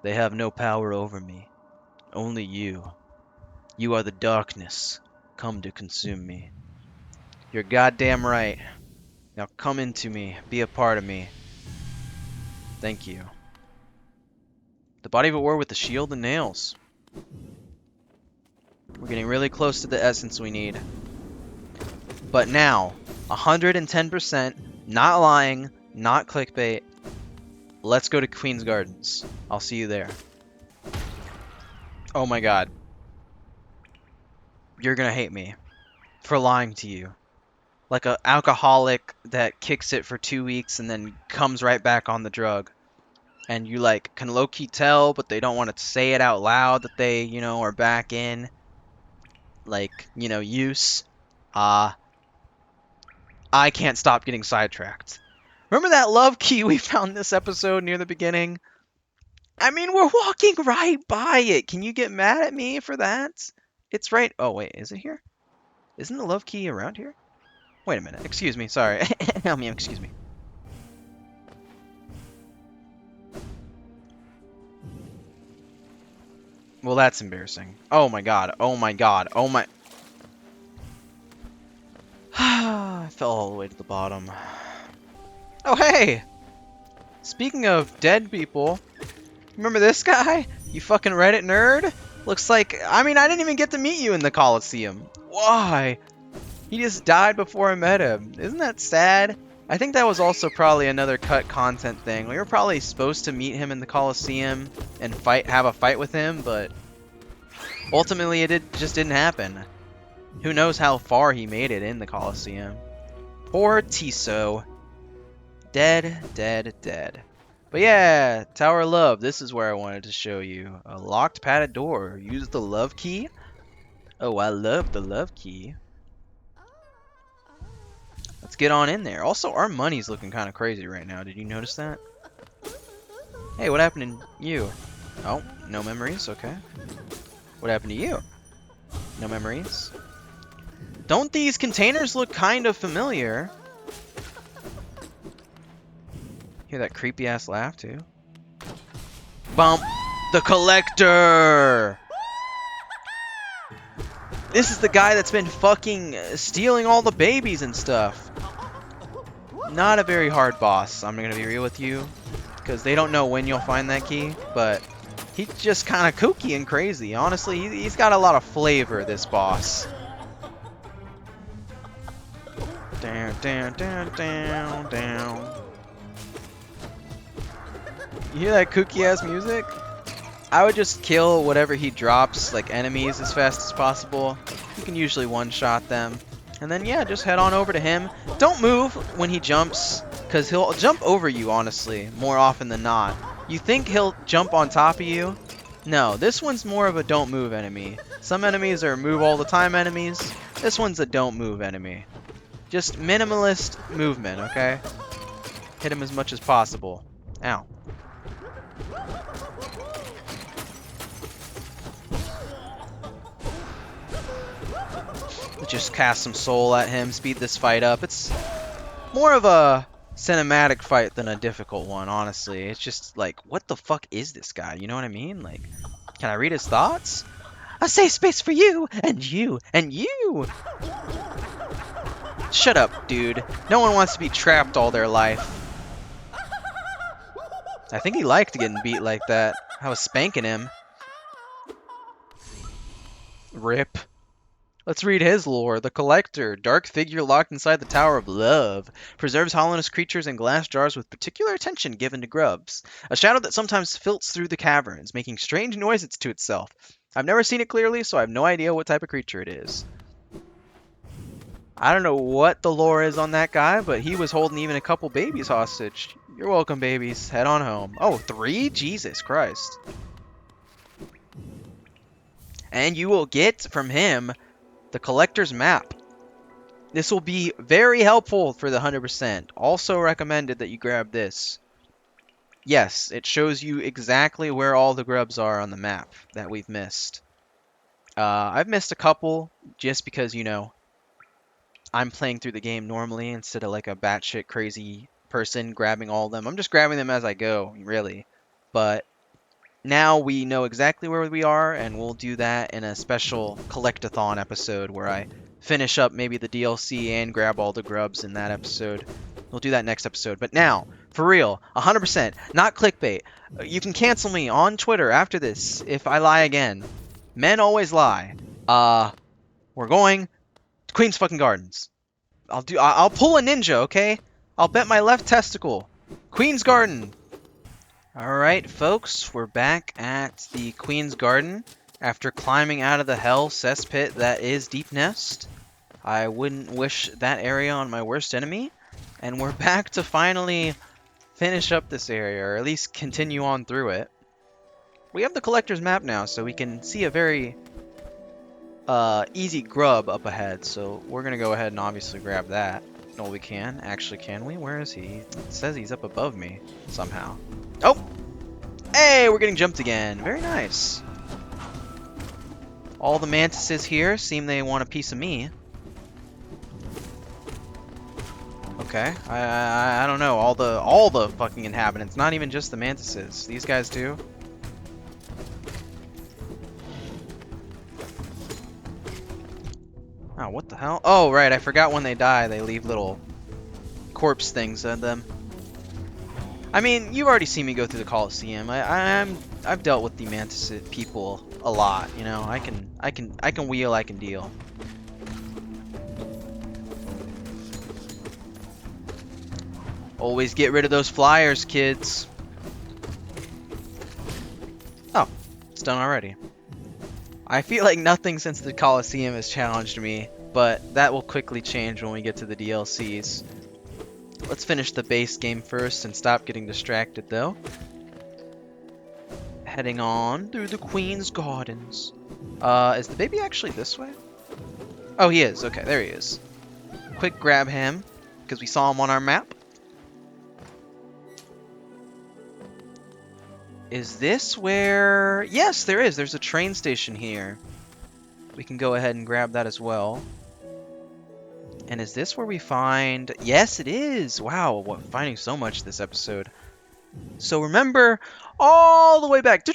They have no power over me. Only you. You are the darkness, come to consume me. You're goddamn right. Now come into me, be a part of me. Thank you. The body of a war with the shield and nails. We're getting really close to the essence we need. But now, 110%, not lying, not clickbait. Let's go to Queen's Gardens. I'll see you there. Oh my god. You're gonna hate me for lying to you. Like an alcoholic that kicks it for 2 weeks and then comes right back on the drug. And you like can low-key tell, but they don't want to say it out loud that they, you know, are back in like, you know, use. I can't stop getting sidetracked. Remember that love key we found this episode near the beginning? I mean, we're walking right by it. Can you get mad at me for that? It's right... Oh, wait. Is it here? Isn't the love key around here? Wait a minute. Excuse me. Sorry. Help me. Excuse me. Well, that's embarrassing. Oh my god. Oh my god. Oh my... I fell all the way to the bottom. Oh, hey! Speaking of dead people, remember this guy? You fucking Reddit nerd? Looks like... I mean, I didn't even get to meet you in the Coliseum. Why? He just died before I met him. Isn't that sad? I think that was also probably another cut content thing. We were probably supposed to meet him in the Coliseum and have a fight with him, but ultimately it just didn't happen. Who knows how far he made it in the Coliseum. Poor Tiso. Dead, dead, dead. But yeah, Tower of Love, this is where I wanted to show you. A locked padded door. Use the love key. Oh, I love the love key. Let's get on in there. Also, our money's looking kind of crazy right now. Did you notice that? Hey, what happened to you? Oh, no memories? Okay. What happened to you? No memories? Don't these containers look kind of familiar? Hear that creepy ass laugh too? Bump! The collector! This is the guy that's been fucking stealing all the babies and stuff. Not a very hard boss, I'm gonna be real with you. Because they don't know when you'll find that key, but he's just kind of kooky and crazy. Honestly, he's got a lot of flavor, this boss. Down, down, down, down, down. You hear that kooky ass music? I would just kill whatever he drops, like enemies, as fast as possible. You can usually one-shot them. And then, yeah, just head on over to him. Don't move when he jumps, because he'll jump over you, honestly, more often than not. You think he'll jump on top of you? No, this one's more of a don't move enemy. Some enemies are move all the time enemies. This one's a don't move enemy. Just minimalist movement, okay? Hit him as much as possible. Ow. Just cast some soul at him, speed this fight up. It's more of a cinematic fight than a difficult one, honestly. It's just like, what the fuck is this guy? You know what I mean? Like, can I read his thoughts? A safe space for you, and you, and you! Shut up, dude. No one wants to be trapped all their life. I think he liked getting beat like that. I was spanking him. Rip. Let's read his lore. The Collector, dark figure locked inside the Tower of Love, preserves hollowness creatures in glass jars with particular attention given to grubs. A shadow that sometimes filts through the caverns, making strange noises to itself. I've never seen it clearly, so I have no idea what type of creature it is. I don't know what the lore is on that guy, but he was holding even a couple babies hostage. You're welcome, babies. Head on home. Oh, 3? Jesus Christ. And you will get from him the Collector's Map. This will be very helpful for the 100%. Also recommended that you grab this. Yes, it shows you exactly where all the grubs are on the map that we've missed. I've missed a couple just because, you know, I'm playing through the game normally instead of like a batshit crazy person grabbing all of them. I'm just grabbing them as I go, really. But now we know exactly where we are, and we'll do that in a special collect-a-thon episode where I finish up maybe the DLC and grab all the grubs in that episode. We'll do that next episode. But now, for real, 100%, not clickbait. You can cancel me on Twitter after this if I lie again. Men always lie. We're going to Queen's fucking Gardens. I'll pull a ninja, okay? I'll bet my left testicle. Queen's Garden. Alright, folks, we're back at the Queen's Garden after climbing out of the hell cesspit that is Deep Nest. I wouldn't wish that area on my worst enemy. And we're back to finally finish up this area, or at least continue on through it. We have the Collector's Map now, so we can see a very easy grub up ahead. So we're going to go ahead and obviously grab that. No, we can. Actually, can we? Where is he? It says he's up above me somehow. Oh! Hey, we're getting jumped again. Very nice. All the mantises here seem they want a piece of me. Okay, I don't know. All the fucking inhabitants, not even just the mantises. These guys too. Oh, what the hell? Oh, right, I forgot when they die, they leave little corpse things at them. I mean, you've already seen me go through the Coliseum. I've dealt with the mantis people a lot, you know. I can wheel, I can deal. Always get rid of those flyers, kids. Oh, it's done already. I feel like nothing since the Coliseum has challenged me, but that will quickly change when we get to the DLCs. Let's finish the base game first and stop getting distracted, though. Heading on through the Queen's Gardens. Is the baby actually this way? Oh, he is. Okay, there he is. Quick grab him, because we saw him on our map. Is this where... Yes, there is. There's a train station here. We can go ahead and grab that as well. And is this where we find... Yes, it is! Wow, what, finding so much this episode. So remember, all the way back...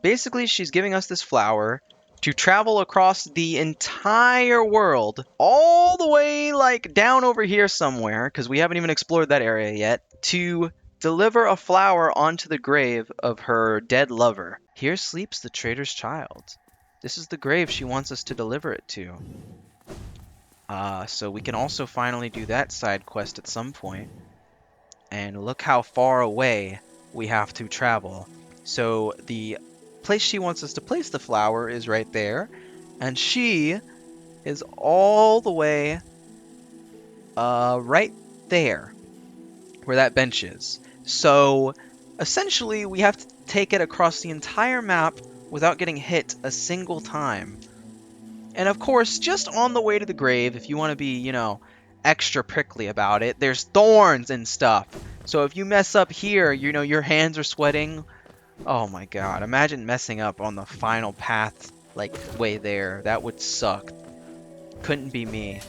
Basically, she's giving us this flower to travel across the entire world, all the way, like, down over here somewhere, because we haven't even explored that area yet, to deliver a flower onto the grave of her dead lover. Here sleeps the traitor's child. This is the grave she wants us to deliver it to. So we can also finally do that side quest at some point. And look how far away we have to travel. So the place she wants us to place the flower is right there. And she is all the way right there, where that bench is. So essentially we have to take it across the entire map without getting hit a single time. And of course, just on the way to the grave, if you want to be, you know, extra prickly about it, there's thorns and stuff. So if you mess up here, you know, your hands are sweating. Oh my god, imagine messing up on the final path, like, way there. That would suck. Couldn't be me.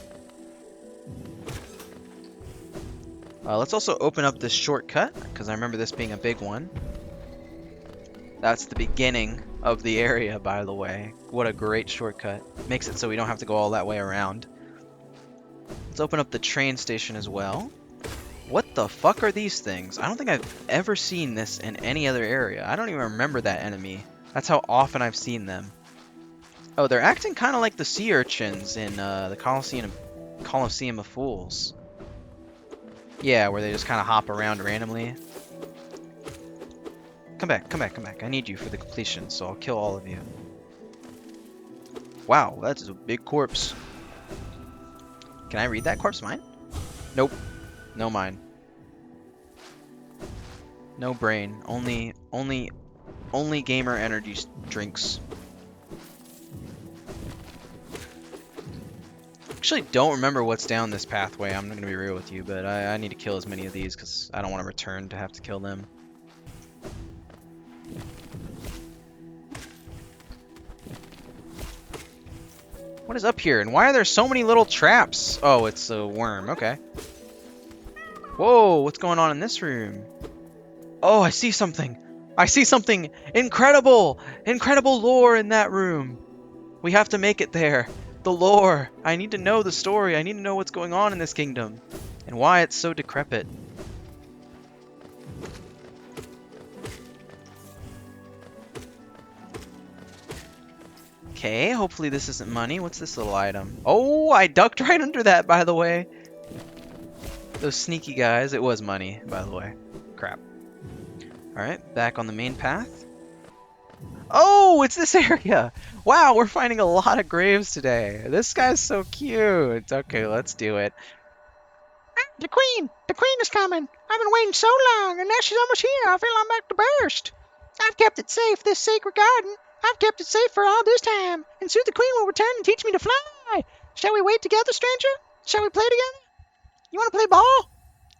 Let's also open up this shortcut, because I remember this being a big one. That's the beginning of the area, by the way. What a great shortcut. Makes it so we don't have to go all that way around. Let's open up the train station as well. What the fuck are these things? I don't think I've ever seen this in any other area. I don't even remember that enemy. That's how often I've seen them. Oh, they're acting kind of like the sea urchins in the Colosseum of Fools. Yeah, where they just kind of hop around randomly. Come back, come back, come back. I need you for the completion, so I'll kill all of you. Wow, that's a big corpse. Can I read that corpse mine? Nope. No mine. No brain. Only gamer energy drinks. Actually don't remember what's down this pathway, I'm not gonna be real with you, but I need to kill as many of these because I don't want to return to have to kill them. What is up here? And why are there so many little traps? Oh, it's a worm. Okay. Whoa, what's going on in this room? Oh, I see something. I see something incredible. Incredible lore in that room. We have to make it there. The lore. I need to know the story. I need to know what's going on in this kingdom. And why it's so decrepit. Okay, hopefully this isn't money. What's this little item? Oh, I ducked right under that, by the way. Those sneaky guys. It was money, by the way. Crap. Alright, back on the main path. Oh, it's this area! Wow, we're finding a lot of graves today. This guy's so cute. Okay, let's do it. The Queen! The Queen is coming! I've been waiting so long, and now she's almost here. I feel I'm about to burst. I've kept it safe, this sacred garden. I've kept it safe for all this time, and soon the Queen will return and teach me to fly. Shall we wait together, stranger? Shall we play together? You want to play ball?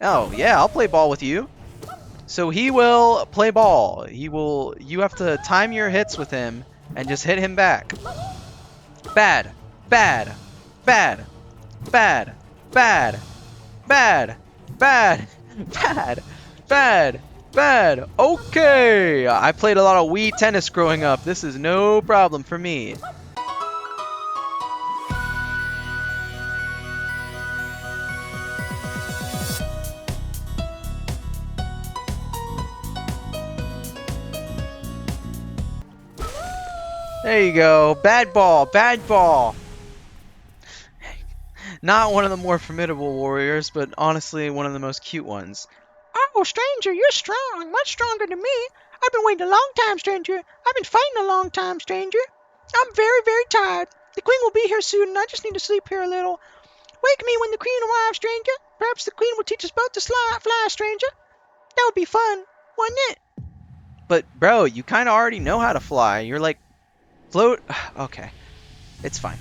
Oh, yeah, I'll play ball with you. So he will play ball. You have to time your hits with him and just hit him back. Bad. Bad. Bad. Bad. Bad. Bad. Bad. Bad. Bad. Bad. Okay. I played a lot of Wii tennis growing up. This is no problem for me. There you go. Bad ball. Bad ball. Not one of the more formidable warriors, but honestly one of the most cute ones. Oh, stranger, you're strong. Much stronger than me. I've been waiting a long time, stranger. I've been fighting a long time, stranger. I'm very, very tired. The Queen will be here soon, and I just need to sleep here a little. Wake me when the queen arrives, stranger. Perhaps the queen will teach us both to fly, stranger. That would be fun, wouldn't it? But bro, you kind of already know how to fly. You're like float. Okay, it's fine.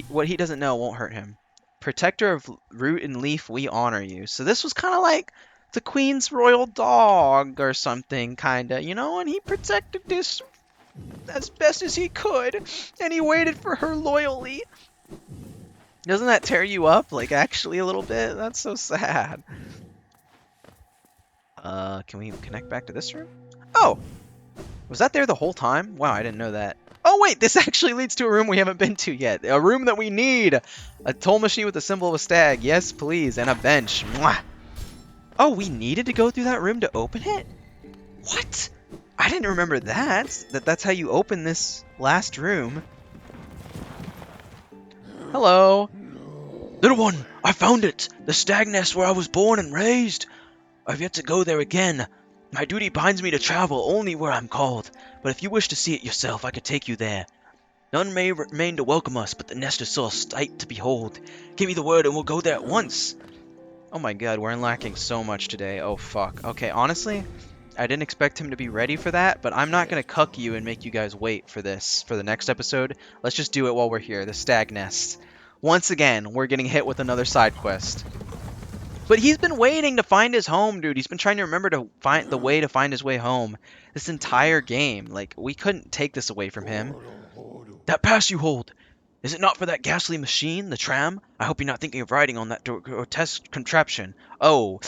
What he doesn't know won't hurt him. Protector of root and leaf, we honor you. So this was kind of like the queen's royal dog or something, kind of, and he protected this as best as he could, and he waited for her loyally. Doesn't that tear you up, like, actually a little bit? That's so sad. Can we connect back to this room? Oh! Was that there the whole time? Wow, I didn't know that. Oh wait, this actually leads to a room we haven't been to yet. A room that we need! A toll machine with the symbol of a stag. Yes, please. And a bench. Mwah! Oh, we needed to go through that room to open it? What? I didn't remember that. That's how you open this last room. Hello. Little one, I found it! The stag nest where I was born and raised! I've yet to go there again. My duty binds me to travel only where I'm called, but if you wish to see it yourself, I could take you there. None may remain to welcome us, but the nest is still a sight to behold. Give me the word and we'll go there at once. Oh my god, we're lacking so much today. Oh fuck. Okay, honestly, I didn't expect him to be ready for that, but I'm not going to cuck you and make you guys wait for this for the next episode. Let's just do it while we're here. The stag nest. Once again, we're getting hit with another side quest. But he's been waiting to find his home, dude. He's been trying to remember to find the way to find his way home this entire game. Like, we couldn't take this away from him. That pass you hold, is it not for that ghastly machine, the tram? I hope you're not thinking of riding on that grotesque contraption. Oh,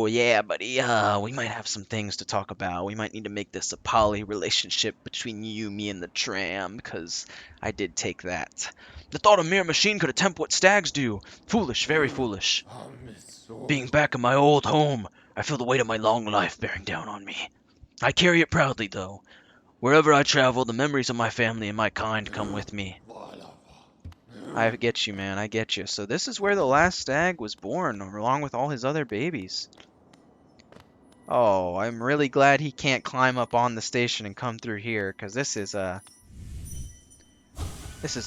yeah, buddy. We might have some things to talk about. We might need to make this a poly relationship between you, me, and the tram, because I did take that. The thought a mere machine could attempt what stags do. Foolish, very foolish. Being back in my old home, I feel the weight of my long life bearing down on me. I carry it proudly, though. Wherever I travel, the memories of my family and my kind come with me. I get you, man. I get you. So this is where the last stag was born, along with all his other babies. Oh, I'm really glad he can't climb up on the station and come through here, because this is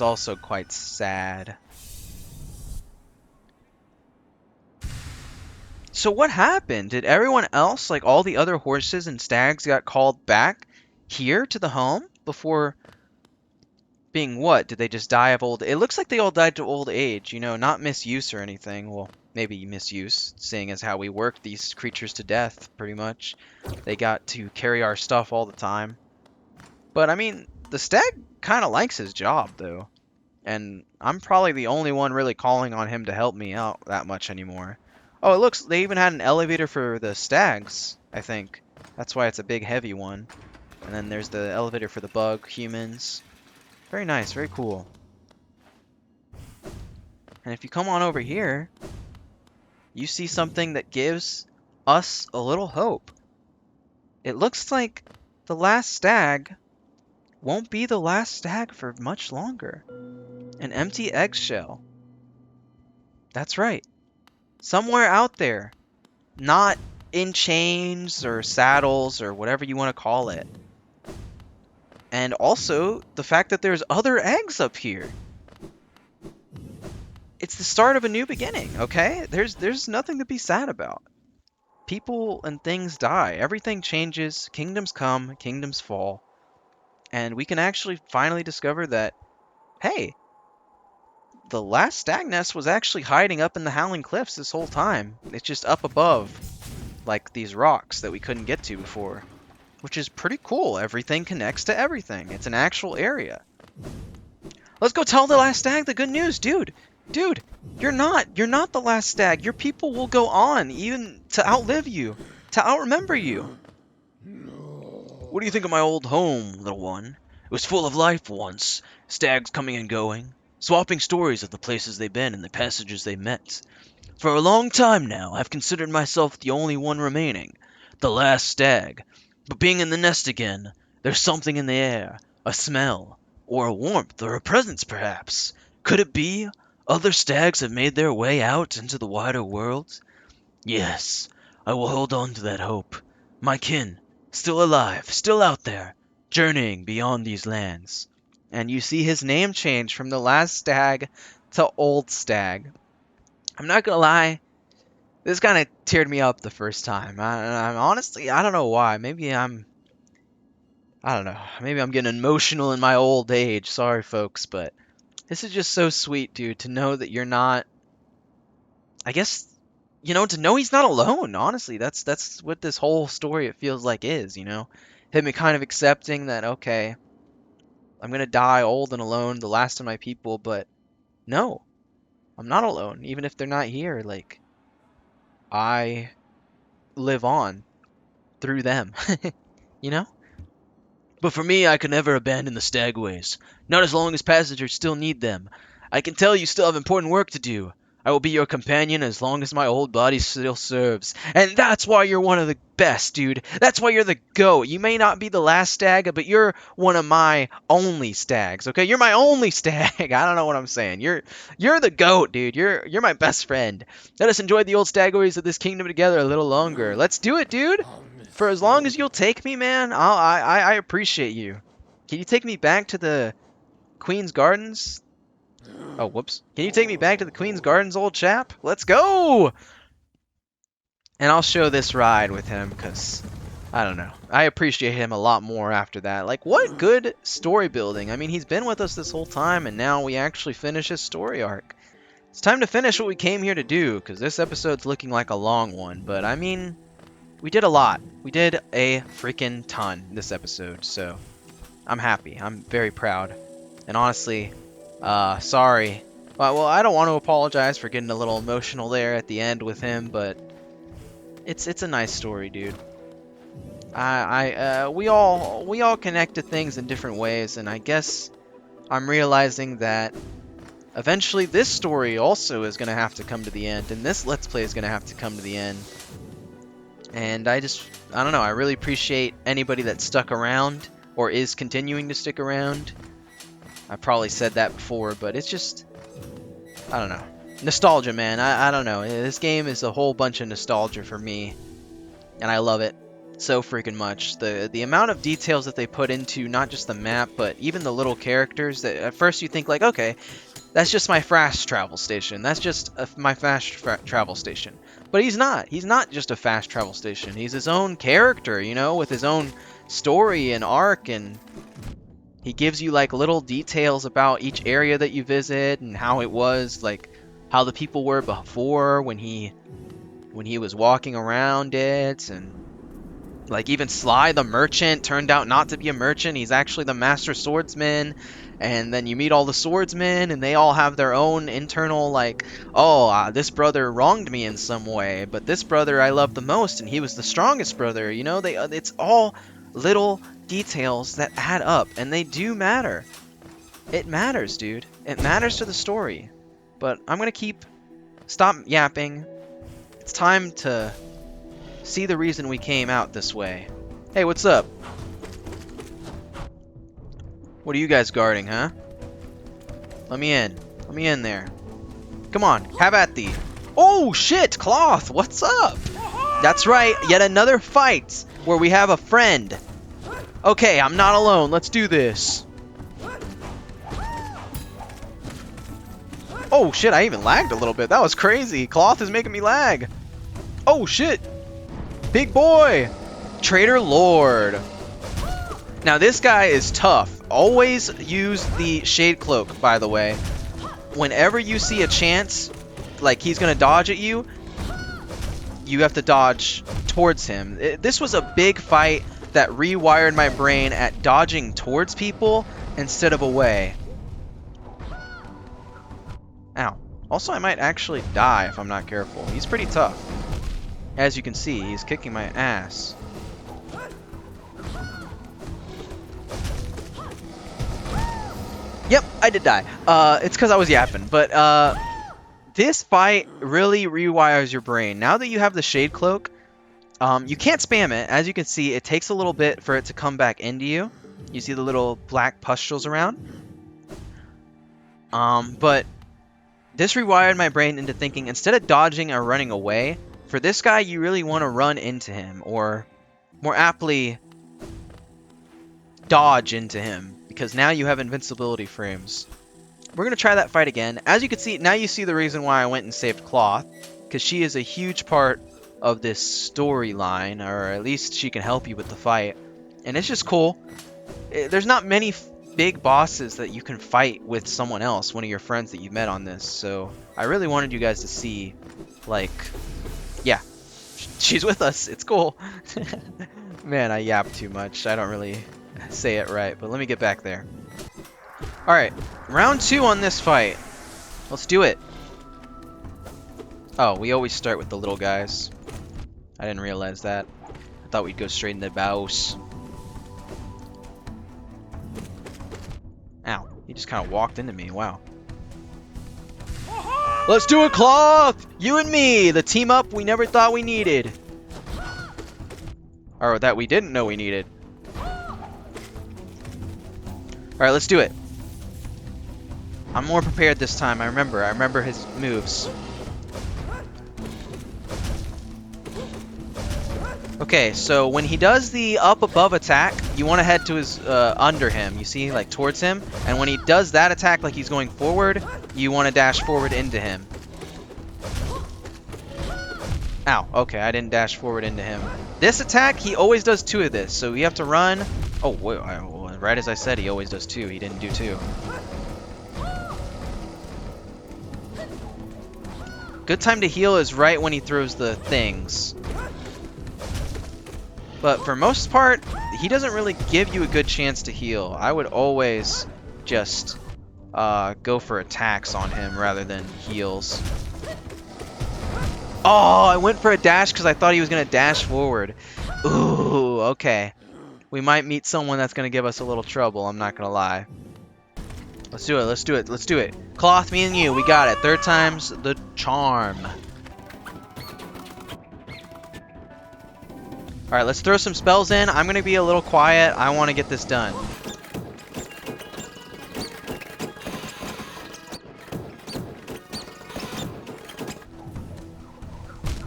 also quite sad. So what happened? Did everyone else, like all the other horses and stags, got called back here to the home before being what? Did they just die of old? It looks like they all died to old age, not misuse or anything. Well, maybe misuse, seeing as how we worked these creatures to death, pretty much. They got to carry our stuff all the time. But, I mean, the stag kind of likes his job, though. And I'm probably the only one really calling on him to help me out that much anymore. Oh, it looks, they even had an elevator for the stags, I think. That's why it's a big, heavy one. And then there's the elevator for the bug humans. Very nice, very cool. And if you come on over here, you see something that gives us a little hope. It looks like the last stag won't be the last stag for much longer. An empty eggshell. That's right. Somewhere out there, not in chains or saddles or whatever you want to call it. And also, the fact that there's other eggs up here. It's the start of a new beginning, okay? There's nothing to be sad about. People and things die. Everything changes. Kingdoms come, kingdoms fall. And we can actually finally discover that, hey, the last stag nest was actually hiding up in the Howling Cliffs this whole time. It's just up above, like these rocks that we couldn't get to before. Which is pretty cool. Everything connects to everything. It's an actual area. Let's go tell the last stag the good news, dude. Dude, you're not the last stag. Your people will go on, even to outlive you, to outremember you. What do you think of my old home, little one? It was full of life once. Stags coming and going, swapping stories of the places they've been and the passages they met. For a long time now, I've considered myself the only one remaining, the last stag. But being in the nest again, there's something in the air, a smell, or a warmth, or a presence perhaps. Could it be other stags have made their way out into the wider world? Yes, I will hold on to that hope. My kin, still alive, still out there, journeying beyond these lands. And you see his name change from the last stag to Old Stag. I'm not gonna lie, this kind of teared me up the first time. I'm honestly, I don't know why. I don't know. Maybe I'm getting emotional in my old age. Sorry, folks, but this is just so sweet, dude, to know that you're not, I guess, to know he's not alone, honestly. That's what this whole story, it feels like, is, Him kind of accepting that, okay, I'm gonna die old and alone, the last of my people, but no, I'm not alone. Even if they're not here, like, I live on through them, you know? But for me, I could never abandon the stagways. Not as long as passengers still need them. I can tell you still have important work to do. I will be your companion as long as my old body still serves. And that's why you're one of the best, dude. That's why you're the GOAT. You may not be the last stag, but you're one of my only stags, okay? You're my only stag. I don't know what I'm saying. You're the GOAT, dude. You're my best friend. Let us enjoy the old stagways of this kingdom together a little longer. Let's do it, dude. For as long as you'll take me, man, I appreciate you. Can you take me back to the Queen's Gardens? Oh, whoops. Can you take me back to the Queen's Gardens, old chap? Let's go! And I'll show this ride with him, because, I don't know. I appreciate him a lot more after that. Like, what good story building. I mean, he's been with us this whole time, and now we actually finish his story arc. It's time to finish what we came here to do, because this episode's looking like a long one. But, I mean, we did a lot. We did a freaking ton this episode, so I'm happy. I'm very proud. And honestly, sorry. Well, I don't want to apologize for getting a little emotional there at the end with him, but it's a nice story, dude. We all connect to things in different ways, and I guess I'm realizing that eventually this story also is going to have to come to the end, and this Let's Play is going to have to come to the end. And I don't know, I really appreciate anybody that stuck around or is continuing to stick around. I probably said that before, but it's just, I don't know. Nostalgia, man. I don't know. This game is a whole bunch of nostalgia for me, and I love it so freaking much. The amount of details that they put into not just the map, but even the little characters that at first you think like, okay, that's just my fast travel station. That's just my fast travel station. But he's not. He's not just a fast travel station. He's his own character, with his own story and arc, and he gives you like little details about each area that you visit and how it was, like how the people were before when he was walking around it, and like even Sly the merchant turned out not to be a merchant. He's actually the master swordsman. And then you meet all the swordsmen, and they all have their own internal, like, oh, this brother wronged me in some way, but this brother I love the most, and he was the strongest brother. It's all little details that add up, and they do matter. It matters, dude. It matters to the story. But I'm gonna stop yapping. It's time to see the reason we came out this way. Hey, what's up? What are you guys guarding, huh? Let me in. Let me in there. Come on, have at thee. Oh, shit, Cloth, what's up? That's right, yet another fight where we have a friend. Okay, I'm not alone. Let's do this. Oh, shit, I even lagged a little bit. That was crazy. Cloth is making me lag. Oh, shit. Big boy. Traitor Lord. Now, this guy is tough. Always use the Shade Cloak, by the way. Whenever you see a chance, like he's going to dodge at you, you have to dodge towards him. This was a big fight that rewired my brain at dodging towards people instead of away. Ow. Also, I might actually die if I'm not careful. He's pretty tough. As you can see, he's kicking my ass. Yep, I did die. It's because I was yapping. But this fight really rewires your brain. Now that you have the Shade Cloak, you can't spam it. As you can see, it takes a little bit for it to come back into you. You see the little black pustules around? But this rewired my brain into thinking, instead of dodging or running away, for this guy, you really want to run into him, or more aptly, dodge into him, because now you have invincibility frames. we're going to try that fight again. As you can see, now you see the reason why I went and saved Cloth. Because she is a huge part of this storyline. Or at least she can help you with the fight. And it's just cool. There's not many big bosses that you can fight with someone else. One of your friends that you met on this. So I really wanted you guys to see, like, yeah. She's with us. It's cool. Man, I yap too much. I don't really say it right. But let me get back there. Alright, round 2 on this fight. Let's do it. Oh, we always start with the little guys. I didn't realize that. I thought we'd go straight into boss. Ow, he just kind of walked into me. Wow. Let's do it, Cloth! You and me, the team up we never thought we needed. Or that we didn't know we needed. Alright, let's do it. I'm more prepared this time. I remember his moves. Okay, so when he does the up above attack, you want to head to his under him. You see, like towards him. And when he does that attack, like he's going forward, you want to dash forward into him. Ow. Okay, I didn't dash forward into him. This attack, he always does 2 of this, so you have to run. Oh, wait, right as I said, he always does 2. He didn't do 2. Good time to heal is right when he throws the things. But for most part, he doesn't really give you a good chance to heal. I would always just go for attacks on him rather than heals. Oh, I went for a dash because I thought he was going to dash forward. Ooh, okay. We might meet someone that's going to give us a little trouble, I'm not going to lie. Let's do it, let's do it, let's do it. Cloth, me and you, we got it. 3rd time's the charm. Alright, let's throw some spells in. I'm going to be a little quiet. I want to get this done.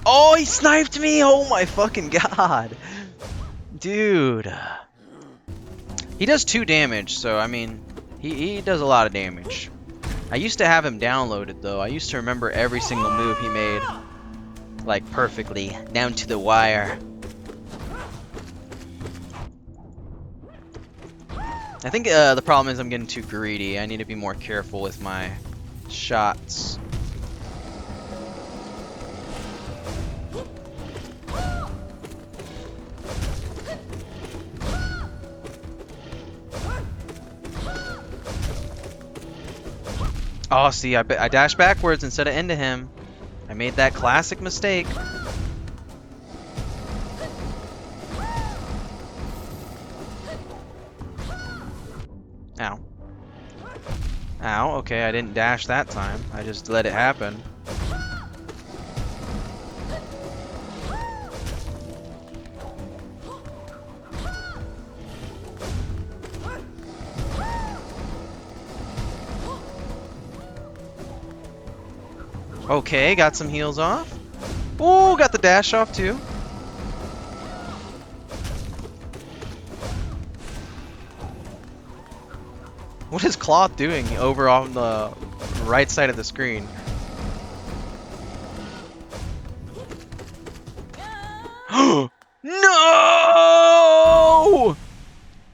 Oh, he sniped me! Oh my fucking god. Dude. He does 2 damage, so I mean, he does a lot of damage. I used to have him downloaded though. I used to remember every single move he made. Like perfectly, down to the wire. I think the problem is I'm getting too greedy. I need to be more careful with my shots. Oh, see, I dashed backwards instead of into him. I made that classic mistake. Ow. Ow, okay, I didn't dash that time. I just let it happen. Okay, got some heals off. Ooh, got the dash off too. What is Cloth doing over on the right side of the screen? No!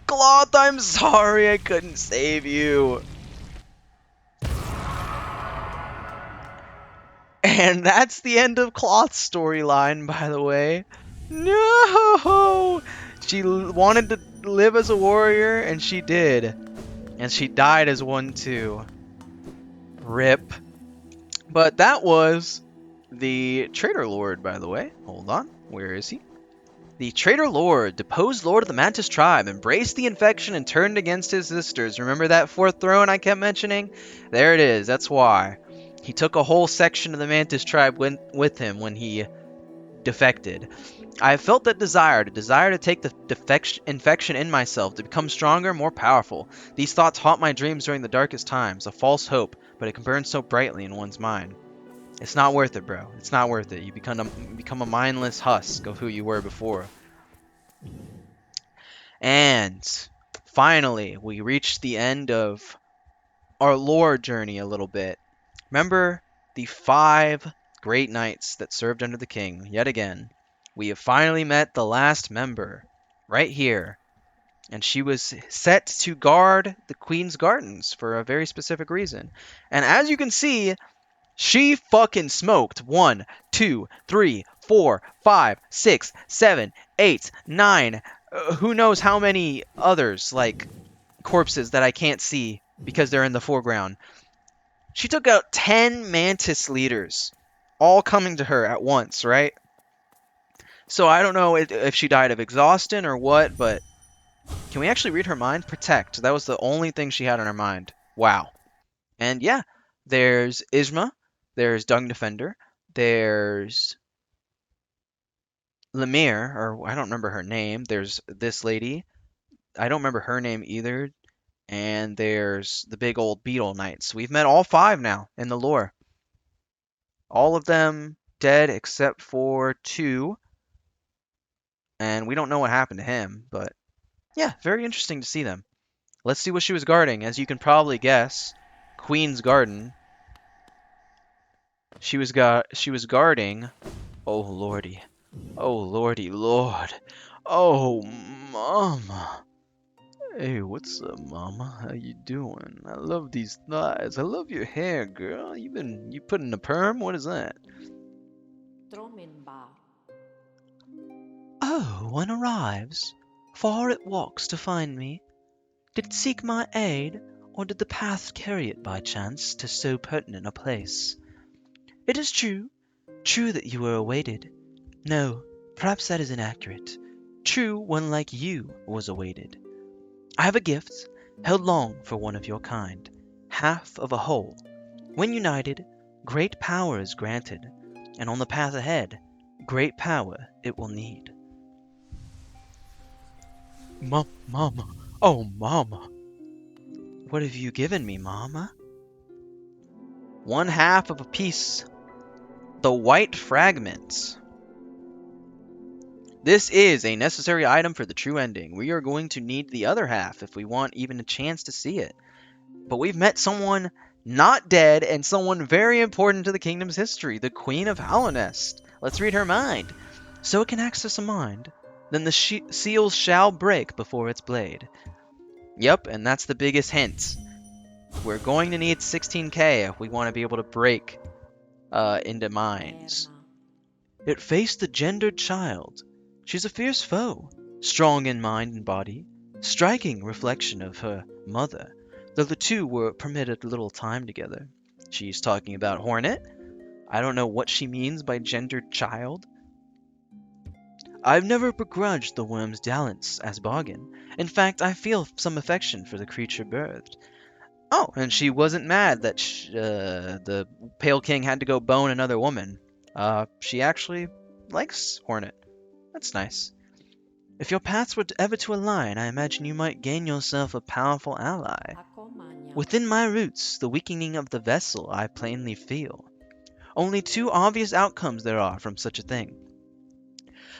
Cloth, I'm sorry I couldn't save you. And that's the end of Cloth's storyline, by the way. No! She wanted to live as a warrior, and she did. And she died as one too. RIP. But that was the Traitor Lord, by the way. Hold on. Where is he? The Traitor Lord, deposed Lord of the Mantis tribe, embraced the infection and turned against his sisters. Remember that 4th throne I kept mentioning? There it is. That's why. He took a whole section of the Mantis tribe with him when he defected. I have felt that desire to take the infection in myself, to become stronger, more powerful. These thoughts haunt my dreams during the darkest times, a false hope, but it can burn so brightly in one's mind. It's not worth it, bro. It's not worth it. You become a mindless husk of who you were before. And finally, we reached the end of our lore journey a little bit. Remember the 5 great knights that served under the king? Yet again, we have finally met the last member right here. And she was set to guard the queen's gardens for a very specific reason. And as you can see, she fucking smoked 1, 2, 3, 4, 5, 6, 7, 8, 9. Who knows how many others, like corpses that I can't see because they're in the foreground. She took out 10 mantis leaders, all coming to her at once, right? So I don't know if she died of exhaustion or what, but can we actually read her mind? Protect. That was the only thing she had on her mind. Wow. And yeah, there's Isma, there's Dung Defender, there's Lemire, or I don't remember her name. There's this lady. I don't remember her name either. And there's the big old beetle knights. We've met all 5 now in the lore. All of them dead except for 2. And we don't know what happened to him, but yeah, very interesting to see them. Let's see what she was guarding. As you can probably guess, Queen's Garden. She was guarding. Oh lordy. Oh lordy lord. Oh mama. Hey, what's up, mama? How you doing? I love these thighs. I love your hair, girl. You put in a perm? What is that? Oh, one arrives. Far it walks to find me. Did it seek my aid, or did the path carry it by chance to so pertinent a place? It is true that you were awaited. No, perhaps that is inaccurate. True, one like you was awaited. I have a gift, held long for one of your kind, half of a whole. When united, great power is granted, and on the path ahead, great power it will need. Mama, oh mama. What have you given me, mama? 1/2 of a piece. The white fragment. This is a necessary item for the true ending. We are going to need the other half if we want even a chance to see it. But we've met someone not dead and someone very important to the kingdom's history, the Queen of Hallownest. Let's read her mind. So it can access a mind, then the seals shall break before its blade. Yep, and that's the biggest hint. We're going to need 16k if we want to be able to break into minds. It faced the gendered child. She's a fierce foe, strong in mind and body, striking reflection of her mother, though the two were permitted little time together. She's talking about Hornet. I don't know what she means by gendered child. I've never begrudged the worm's dalliance as bargain. In fact, I feel some affection for the creature birthed. Oh, and she wasn't mad that the Pale King had to go bone another woman. She actually likes Hornet. That's nice. If your paths were ever to align, I imagine you might gain yourself a powerful ally. Within my roots, the weakening of the vessel I plainly feel. Only 2 obvious outcomes there are from such a thing.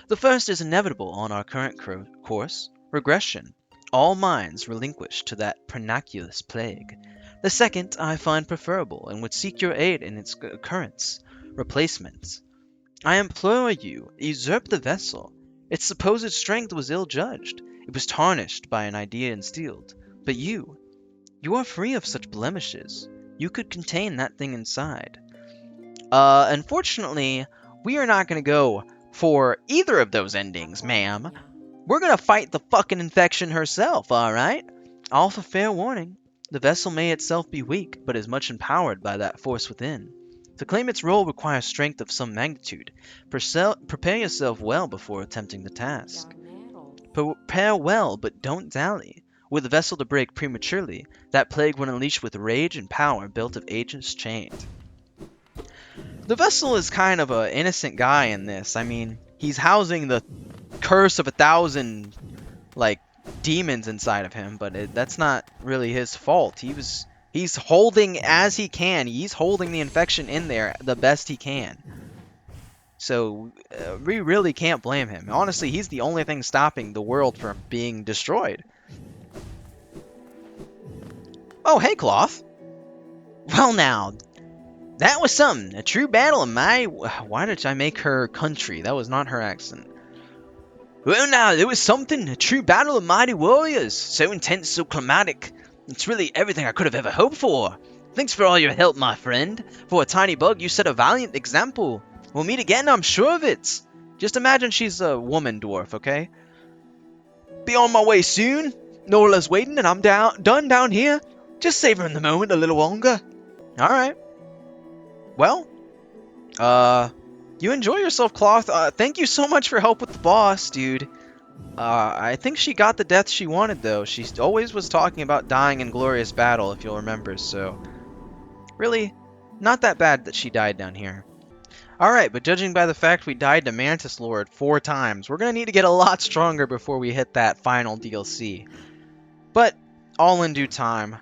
The first is inevitable on our current course, regression. All minds relinquished to that pernicious plague. The second I find preferable and would seek your aid in its occurrence, replacement. I implore you, usurp the vessel. Its supposed strength was ill-judged. It was tarnished by an idea instilled. But you are free of such blemishes. You could contain that thing inside. Unfortunately, we are not going to go for either of those endings, ma'am. We're going to fight the fucking infection herself, alright? All for fair warning. The vessel may itself be weak, but is much empowered by that force within. To claim its role requires strength of some magnitude. Prepare yourself well before attempting the task. Prepare well, but don't dally. Were the vessel to break prematurely, that plague would unleash with rage and power built of ages chained. The vessel is kind of an innocent guy in this. I mean, he's housing the curse of 1,000, like, demons inside of him, but that's not really his fault. He's holding as he can. He's holding the infection in there the best he can. So we really can't blame him. Honestly, he's the only thing stopping the world from being destroyed. Oh, hey, Cloth. Well now, that was something. A true battle of my... Why did I make her country? That was not her accent. Well now, there was something. A true battle of mighty warriors. So intense, so climatic. It's really everything I could have ever hoped for. Thanks for all your help, my friend. For a tiny bug, you set a valiant example. We'll meet again, I'm sure of it. Just imagine she's a woman dwarf, okay? Be on my way soon. Norla's waiting and I'm done down here. Just savoring the moment a little longer. Alright. Well, you enjoy yourself, Cloth. Thank you so much for help with the boss, dude. I think she got the death she wanted, though. She always was talking about dying in glorious battle, if you'll remember, so... Really, not that bad that she died down here. Alright, but judging by the fact we died to Mantis Lord 4 times, we're gonna need to get a lot stronger before we hit that final DLC. But, all in due time.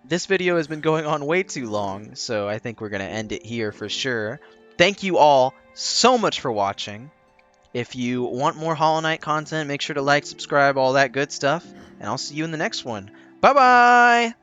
This video has been going on way too long, so I think we're gonna end it here for sure. Thank you all so much for watching. If you want more Hollow Knight content, make sure to like, subscribe, all that good stuff, and I'll see you in the next one. Bye-bye!